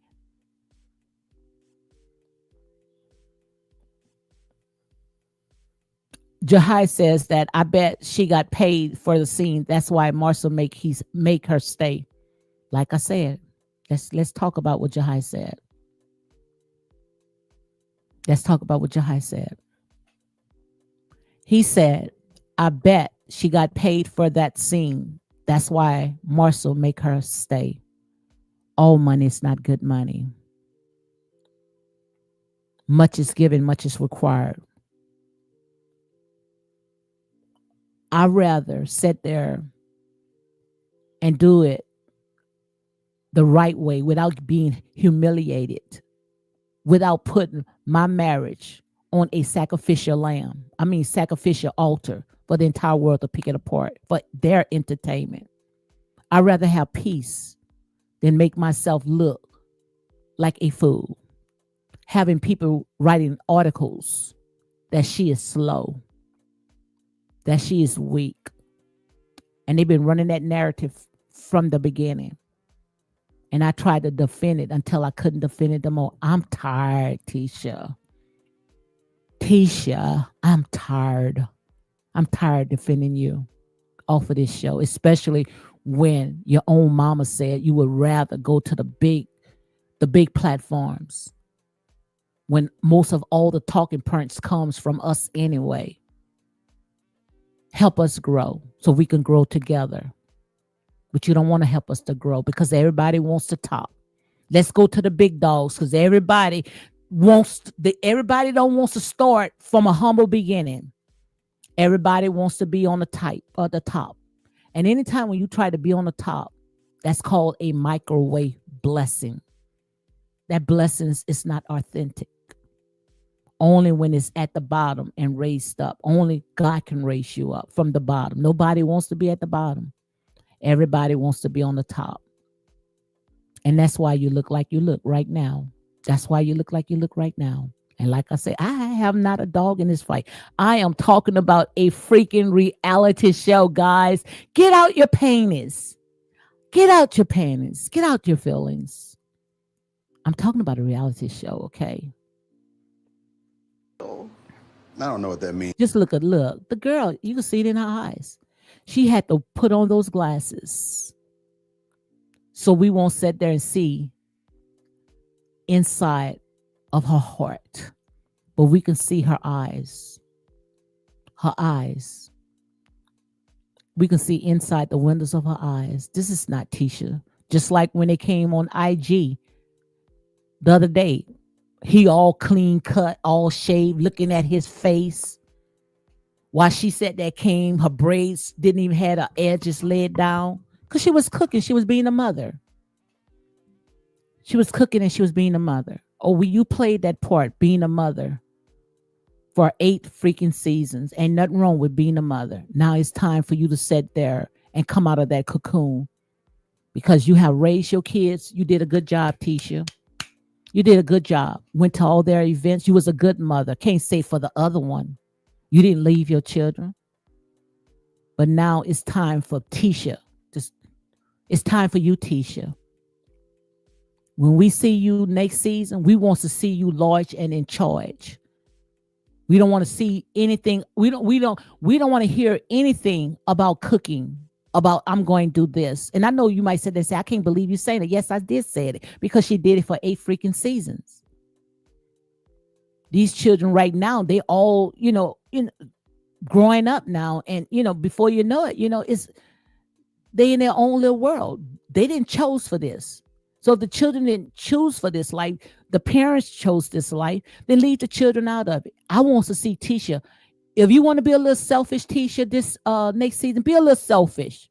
Jahai says that I bet she got paid for the scene. That's why Marsau make her stay. Like I said, let's talk about what Jahai said. Let's talk about what Jahai said. He said, I bet she got paid for that scene. That's why Marsau make her stay. All money is not good money. Much is given, much is required. I'd rather sit there and do it the right way without being humiliated, without putting my marriage on a sacrificial sacrificial altar for the entire world to pick it apart for their entertainment. I'd rather have peace than make myself look like a fool. Having people writing articles that she is slow, that she is weak. And they've been running that narrative from the beginning. And I tried to defend it until I couldn't defend it no more. I'm tired, Tisha. Tisha, I'm tired. I'm tired defending you off of this show, especially when your own mama said you would rather go to the big platforms when most of all the talking points comes from us anyway. Help us grow so we can grow together. But you don't want to help us to grow because everybody wants to talk. Let's go to the big dogs because everybody don't want to start from a humble beginning. Everybody wants to be on the top. And anytime when you try to be on the top, that's called a microwave blessing. That blessing is not authentic. Only when it's at the bottom and raised up. Only God can raise you up from the bottom. Nobody wants to be at the bottom. Everybody wants to be on the top. And that's why you look like you look right now. That's why you look like you look right now. And like I say, I have not a dog in this fight. I am talking about a freaking reality show, guys. Get out your panties. Get out your panties. Get out your feelings. I'm talking about a reality show, okay? I don't know what that means. Just look. The girl, you can see it in her eyes. She had to put on those glasses so we won't sit there and see inside of her heart, but we can see her eyes. Her eyes. We can see inside the windows of her eyes. This is not Tisha. Just like when they came on IG the other day, he all clean cut, all shaved, looking at his face. While she said that came, her braids didn't even have her edges laid down because she was cooking. She was being a mother. She was cooking and she was being a mother. Oh, well, you played that part, being a mother, for 8 freaking seasons. Ain't nothing wrong with being a mother. Now it's time for you to sit there and come out of that cocoon because you have raised your kids. You did a good job, Tisha. You did a good job. Went to all their events. You was a good mother. Can't say for the other one. You didn't leave your children. But now it's time for Tisha. It's time for you, Tisha. When we see you next season, we want to see you large and in charge. We don't want to see anything. We don't want to hear anything about cooking, about I'm going to do this. And I know you might sit there and say, I can't believe you saying it. Yes, I did say it because she did it for 8 freaking seasons. These children right now, they all, growing up now. And, before you know it, they in their own little world. They didn't choose for this. So if the children didn't choose for this life, the parents chose this life, then leave the children out of it. I want to see Tisha. If you want to be a little selfish, Tisha, this next season, be a little selfish.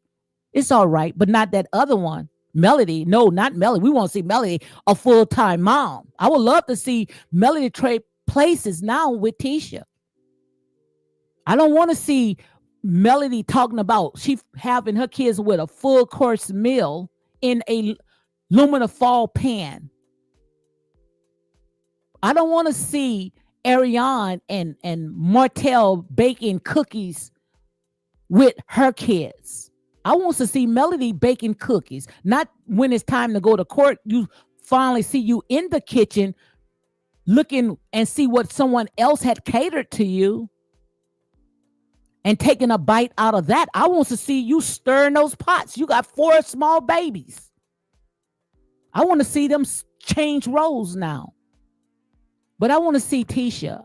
It's all right, but not that other one. Melody, no, not Melody. We want to see Melody a full-time mom. I would love to see Melody trade places now with Tisha. I don't want to see Melody talking about she having her kids with a full course meal in a aluminum foil pan. I don't want to see Ariane and Martell baking cookies with her kids. I want to see Melody baking cookies. Not when it's time to go to court, you finally see you in the kitchen looking and see what someone else had catered to you and taking a bite out of that. I want to see you stirring those pots. You got 4 small babies. I want to see them change roles now. But I want to see Tisha.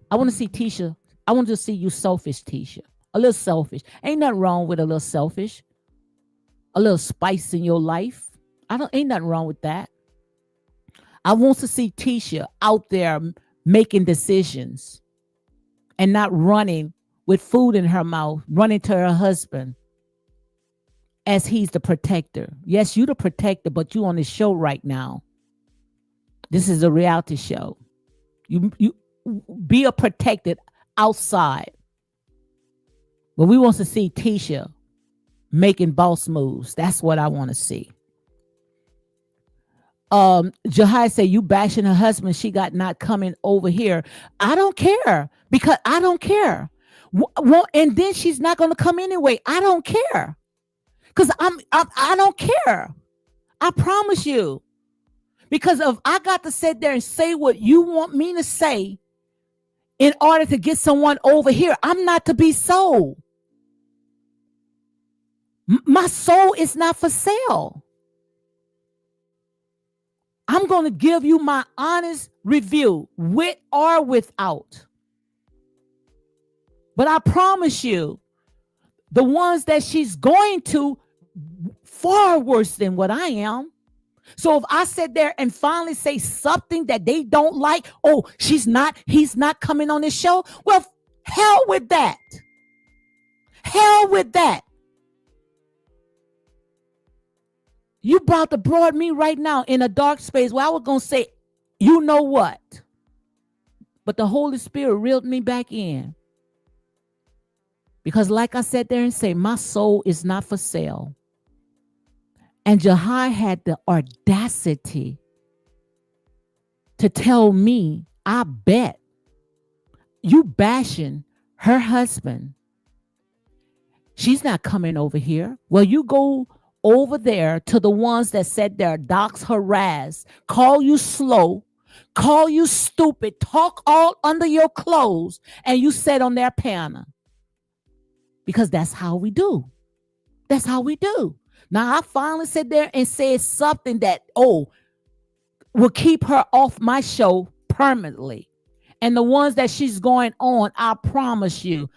I want to see Tisha. I want to see you selfish, Tisha. A little selfish. Ain't nothing wrong with a little selfish. A little spice in your life. Ain't nothing wrong with that. I want to see Tisha out there making decisions and not running with food in her mouth, running to her husband as he's the protector. Yes, you the protector, but you on this show right now. This is a reality show. You be a protected outside. But we want to see Tisha making boss moves. That's what I want to see. Jahai said, you bashing her husband. She got not coming over here. I don't care because I don't care. Well, and then she's not going to come anyway. I don't care because I don't care. I promise you. Because if I got to sit there and say what you want me to say in order to get someone over here, I'm not to be sold. My soul is not for sale. I'm going to give you my honest review, with or without. But I promise you, the ones that she's going to, far worse than what I am. So if I sit there and finally say something that they don't like, oh, he's not coming on this show. Well, hell with that. Hell with that. You about to broad me right now in a dark space where I was going to say, you know what? But the Holy Spirit reeled me back in. Because like I sat there and say, my soul is not for sale. And Jahai had the audacity to tell me, I bet you bashing her husband. She's not coming over here. Well, you go over there to the ones that said their docs harass, call you slow, call you stupid, talk all under your clothes, and you sit on their panel. Because that's how we do. That's how we do. Now, I finally sit there and said something that, will keep her off my show permanently. And the ones that she's going on, I promise you,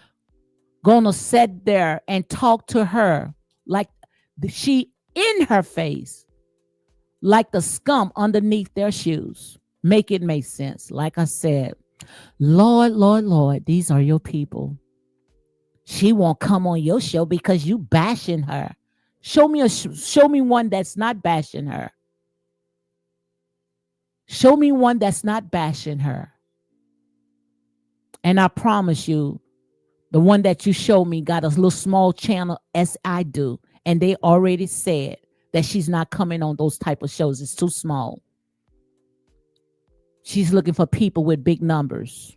gonna sit there and talk to her like she in her face, like the scum underneath their shoes. Make it make sense. Like I said, Lord, Lord, Lord, these are your people. She won't come on your show because you bashing her. Show me one that's not bashing her. Show me one that's not bashing her. And I promise you, the one that you show me got a little small channel as I do. And they already said that she's not coming on those type of shows. It's too small. She's looking for people with big numbers.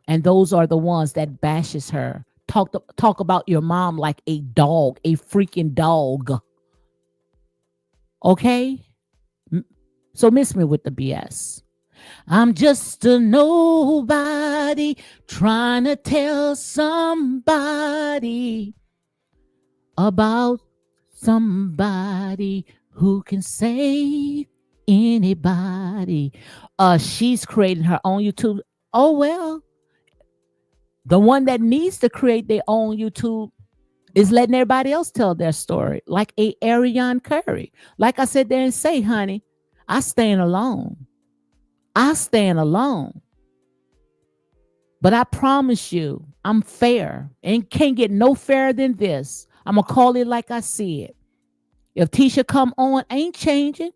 And those are the ones that bashes her. Talk about your mom like a dog, a freaking dog. Okay? So miss me with the BS. I'm just a nobody trying to tell somebody about somebody who can save anybody. She's creating her own YouTube. Oh, well. The one that needs to create their own YouTube is letting everybody else tell their story, like a Ariane Curry. Like I said there and say, honey, I stand alone. I stand alone. But I promise you, I'm fair and can't get no fairer than this. I'm going to call it like I see it. If Tisha come on, ain't changing.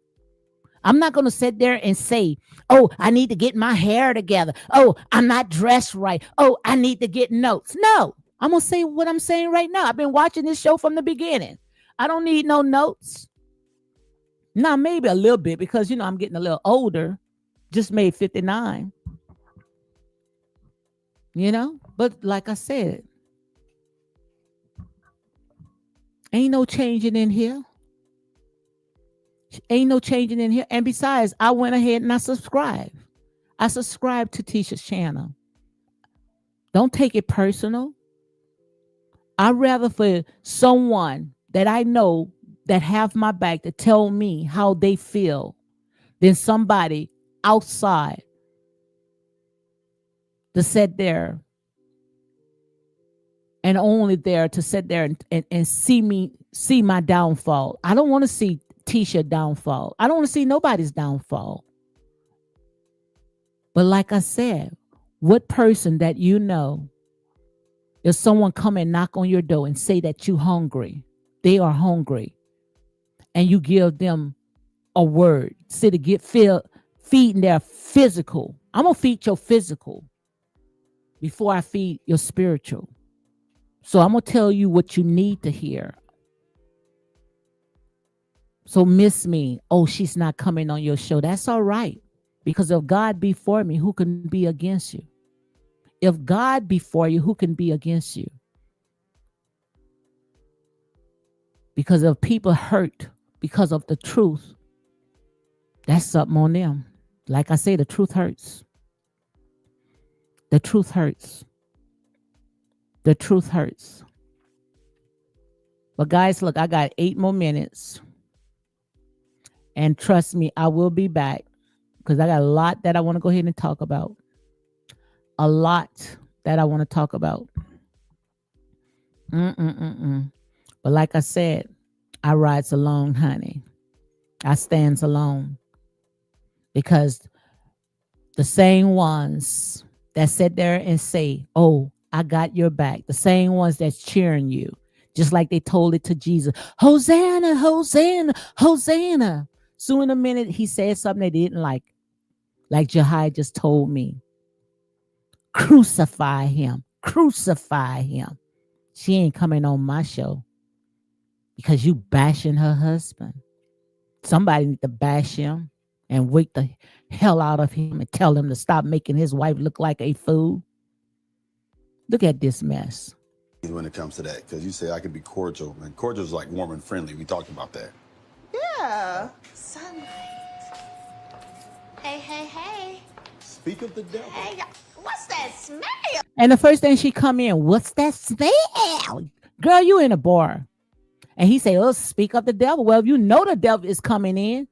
I'm not going to sit there and say, oh, I need to get my hair together. Oh, I'm not dressed right. Oh, I need to get notes. No, I'm going to say what I'm saying right now. I've been watching this show from the beginning. I don't need no notes. Now, maybe a little bit because, I'm getting a little older. Just made 59. you know? But like I said, ain't no changing in here. Ain't no changing in here. And besides, I went ahead and I subscribed. I subscribed to Tisha's channel. Don't take it personal. I'd rather for someone that I know that have my back to tell me how they feel than somebody outside to sit there and only there to sit there and see my downfall. I don't want to see Tisha downfall. I don't want to see nobody's downfall. But like I said, what person that you know, if someone come and knock on your door and say that you hungry, they are hungry, and you give them a word, say to get feeding their physical. I'm gonna feed your physical before I feed your spiritual. So I'm gonna tell you what you need to hear. So miss me. Oh, she's not coming on your show. That's all right. Because if God be for me, who can be against you? If God be for you, who can be against you? Because if people hurt because of the truth, that's something on them. Like I say, the truth hurts. The truth hurts. The truth hurts. But guys, look, I got 8 more minutes. And trust me, I will be back because I got a lot that I want to go ahead and talk about. A lot that I want to talk about. But like I said, I rides alone, honey. I stands alone. Because the same ones that sit there and say, oh, I got your back. The same ones that's cheering you. Just like they told it to Jesus. Hosanna, Hosanna, Hosanna. So in a minute, he said something they didn't like Jahai just told me. Crucify him. Crucify him. She ain't coming on my show because you bashing her husband. Somebody need to bash him and wake the hell out of him and tell him to stop making his wife look like a fool. Look at this mess. When it comes to that, because you say I can be cordial, and cordial is like warm and friendly. We talked about that. Yeah. Sunlight. Hey, hey, hey. Speak of the devil. Hey, what's that smell? And the first thing she come in, what's that smell? Girl, you in a bar. And he say, oh, speak of the devil. Well, if you know the devil is coming in,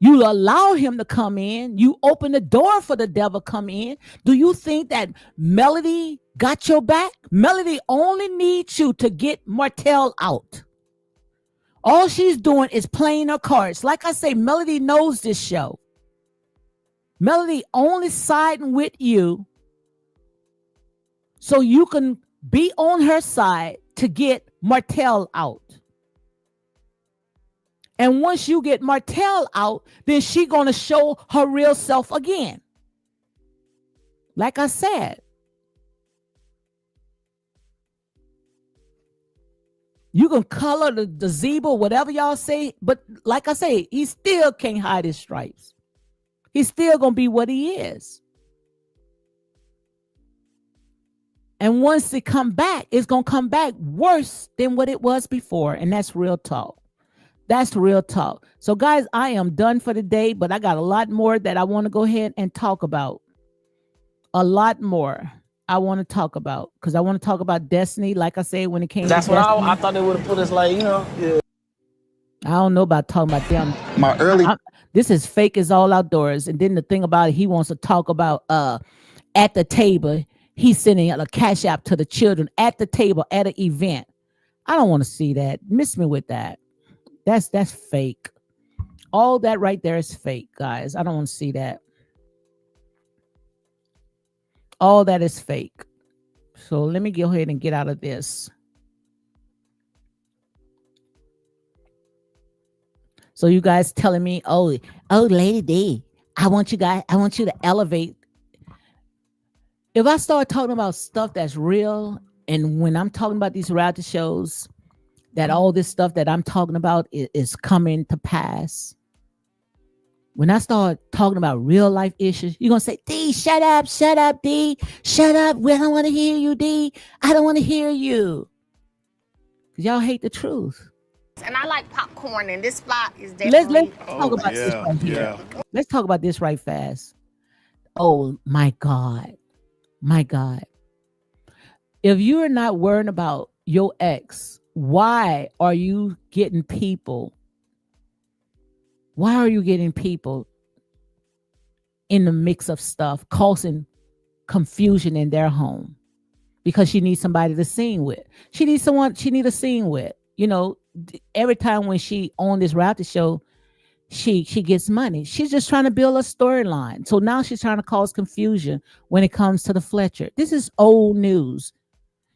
you allow him to come in. You open the door for the devil come in. Do you think that Melody got your back? Melody only needs you to get Martell out. All she's doing is playing her cards. Like I say, Melody knows this show. Melody only siding with you so you can be on her side to get Martell out. And once you get Martell out, then she gonna show her real self again. Like I said, you can color the zebra, whatever y'all say, but like I say, he still can't hide his stripes. He's still gonna be what he is. And once it come back, it's gonna come back worse than what it was before, and that's real talk. That's real talk. So guys, I am done for the day, but I got a lot more that I want to go ahead and talk about. A lot more I want to talk about because I want to talk about Destiny. Like I said, when it came That's to what Destiny, I thought they would have put us like, yeah. I don't know about talking about them. This is fake as all outdoors. And then the thing about it, he wants to talk about at the table. He's sending a cash app to the children at the table at an event. I don't want to see that. Miss me with that. That's fake. All that right there is fake, guys. I don't want to see that. All that is fake. So let me go ahead and get out of this. So you guys telling me, oh, Lady D, I want you to elevate. If I start talking about stuff that's real, and when I'm talking about these reality shows, that all this stuff that I'm talking about is coming to pass, When I start talking about real life issues, you're going to say, D, shut up, D. Shut up. We don't want to hear you, D. I don't want to hear you. Because y'all hate the truth. And I like popcorn, and this spot is definitely. Let's talk about this right here. Let's talk about this right fast. Oh, my God. My God. If you're not worrying about your ex, why are you getting people? Why are you getting people in the mix of stuff, causing confusion in their home? Because she needs somebody to sing with. She needs someone she needs to sing with. You know, every time when she on this reality show, she gets money. She's just trying to build a storyline. So now she's trying to cause confusion when it comes to the Fletcher. This is old news.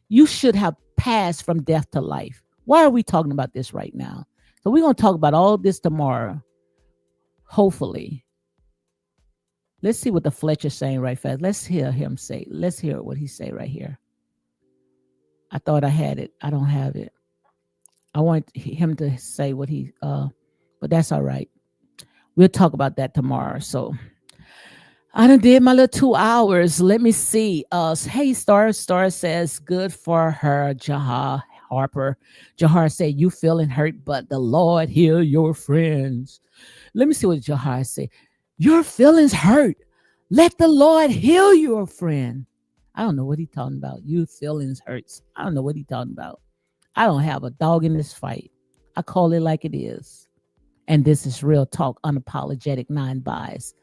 You should have passed from death to life. Why are we talking about this right now? So we're going to talk about all this tomorrow. Hopefully. Let's see what the Fletcher's saying right fast. Let's hear him say. Let's hear what he say right here. I thought I had it. I don't have it. I want him to say what he but that's all right. We'll talk about that tomorrow. So I done did my little 2 hours. Let me see. Hey, Star says, good for her, Jahar Harper. Jahar said, you feeling hurt, but the Lord heal your friends. Let me see what Jahar said. Your feelings hurt. Let the Lord heal your friend. I don't know what he's talking about. Your feelings hurts. I don't know what he's talking about. I don't have a dog in this fight. I call it like it is. And this is real talk, unapologetic, non-biased.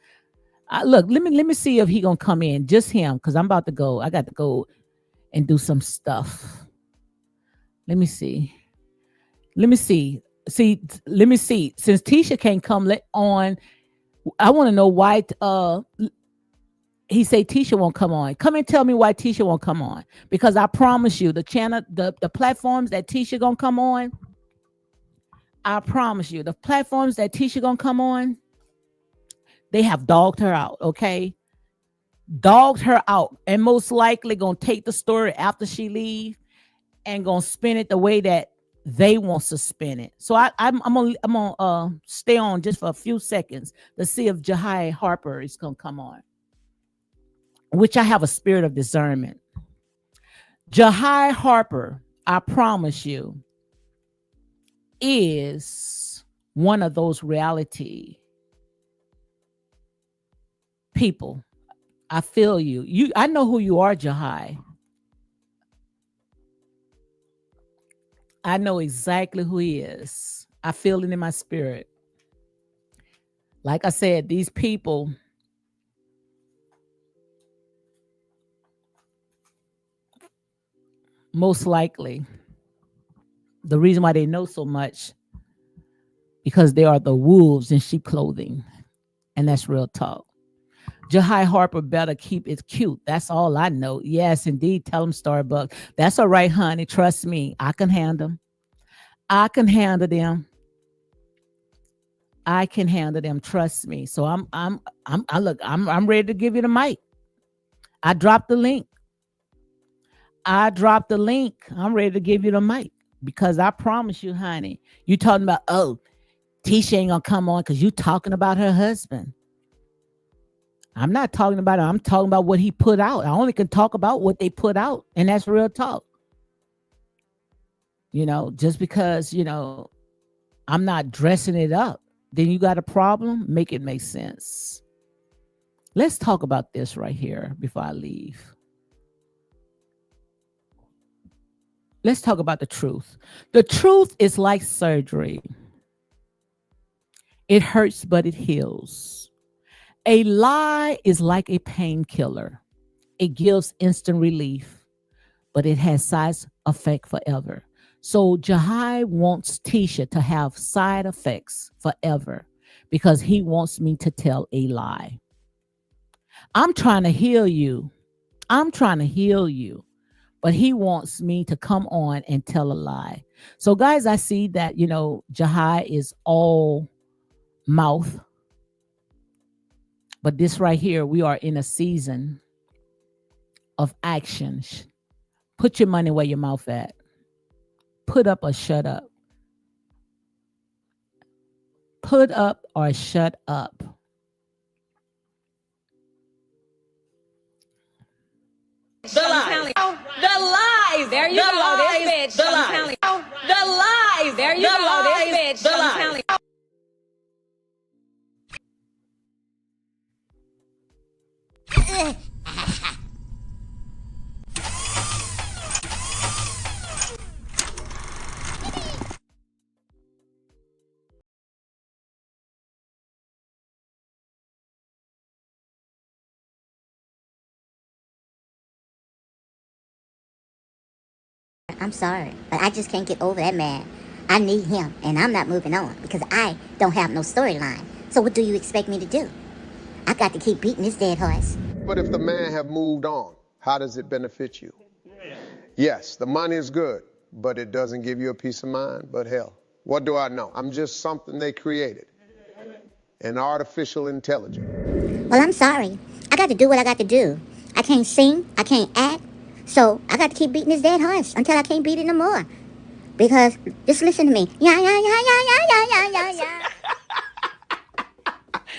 Look, let me see if he gonna come in. Just him, because I'm about to go. I got to go and do some stuff. Let me see. Let me see. Since Tisha can't come on, I want to know why. He say Tisha won't come on. Come and tell me why Tisha won't come on. Because I promise you, the channel, the platforms that Tisha gonna come on. I promise you, the platforms that Tisha gonna come on. They have dogged her out, okay? Dogged her out, and most likely gonna take the story after she leave and gonna spin it the way that they want to spin it. So I'm gonna stay on just for a few seconds to see if Jahai Harper is gonna come on, which I have a spirit of discernment. Jahai Harper, I promise you, is one of those reality people. I feel you. I know who you are, Jahai. I know exactly who he is. I feel it in my spirit. Like I said, these people most likely, the reason why they know so much, because they are the wolves in sheep clothing. And that's real talk. Jahai Harper better keep it cute. That's all I know. Yes, indeed. Tell him Starbucks. That's all right, honey. Trust me. I can handle them. I can handle them. I can handle them. Trust me. So I'm ready to give you the mic. I dropped the link. I'm ready to give you the mic because I promise you, honey, you talking about, oh, Tisha ain't gonna come on because you talking about her husband. I'm not talking about it. I'm talking about what he put out. I only can talk about what they put out, and that's real talk. You know, just because, you know, I'm not dressing it up, then you got a problem? Make it make sense. Let's talk about this right here before I leave. Let's talk about the truth. The truth is like surgery. It hurts, but it heals. A lie is like a painkiller. It gives instant relief, but it has side effect forever. So Jahai wants Tisha to have side effects forever because he wants me to tell a lie. I'm trying to heal you. But he wants me to come on and tell a lie. So guys, I see that, you know, Jahai is all mouth. But this right here, we are in a season of action. Put your money where your mouth at. Put up or shut up. Put up or shut up. There you go, this bitch. I'm telling you. The lies. There you go, this bitch. I'm telling you. I'm sorry, but I just can't get over that man. I need him, and I'm not moving on because I don't have no storyline. So what do you expect me to do? I got to keep beating this dead horse. But if the man have moved on, how does it benefit you? Yes, the money is good, but it doesn't give you a peace of mind. But hell, what do I know? I'm just something they created. An artificial intelligence. Well, I'm sorry. I got to do what I got to do. I can't sing, I can't act, so I got to keep beating this dead horse until I can't beat it no more. Because, just listen to me. Yeah, yeah, yeah, yeah, yeah, yeah, yeah, yeah, yeah.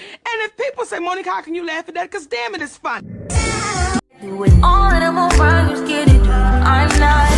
And if people say, Monica, how can you laugh at that? Because damn it, it's fun. Do it all in a mobile, you get it. I'm not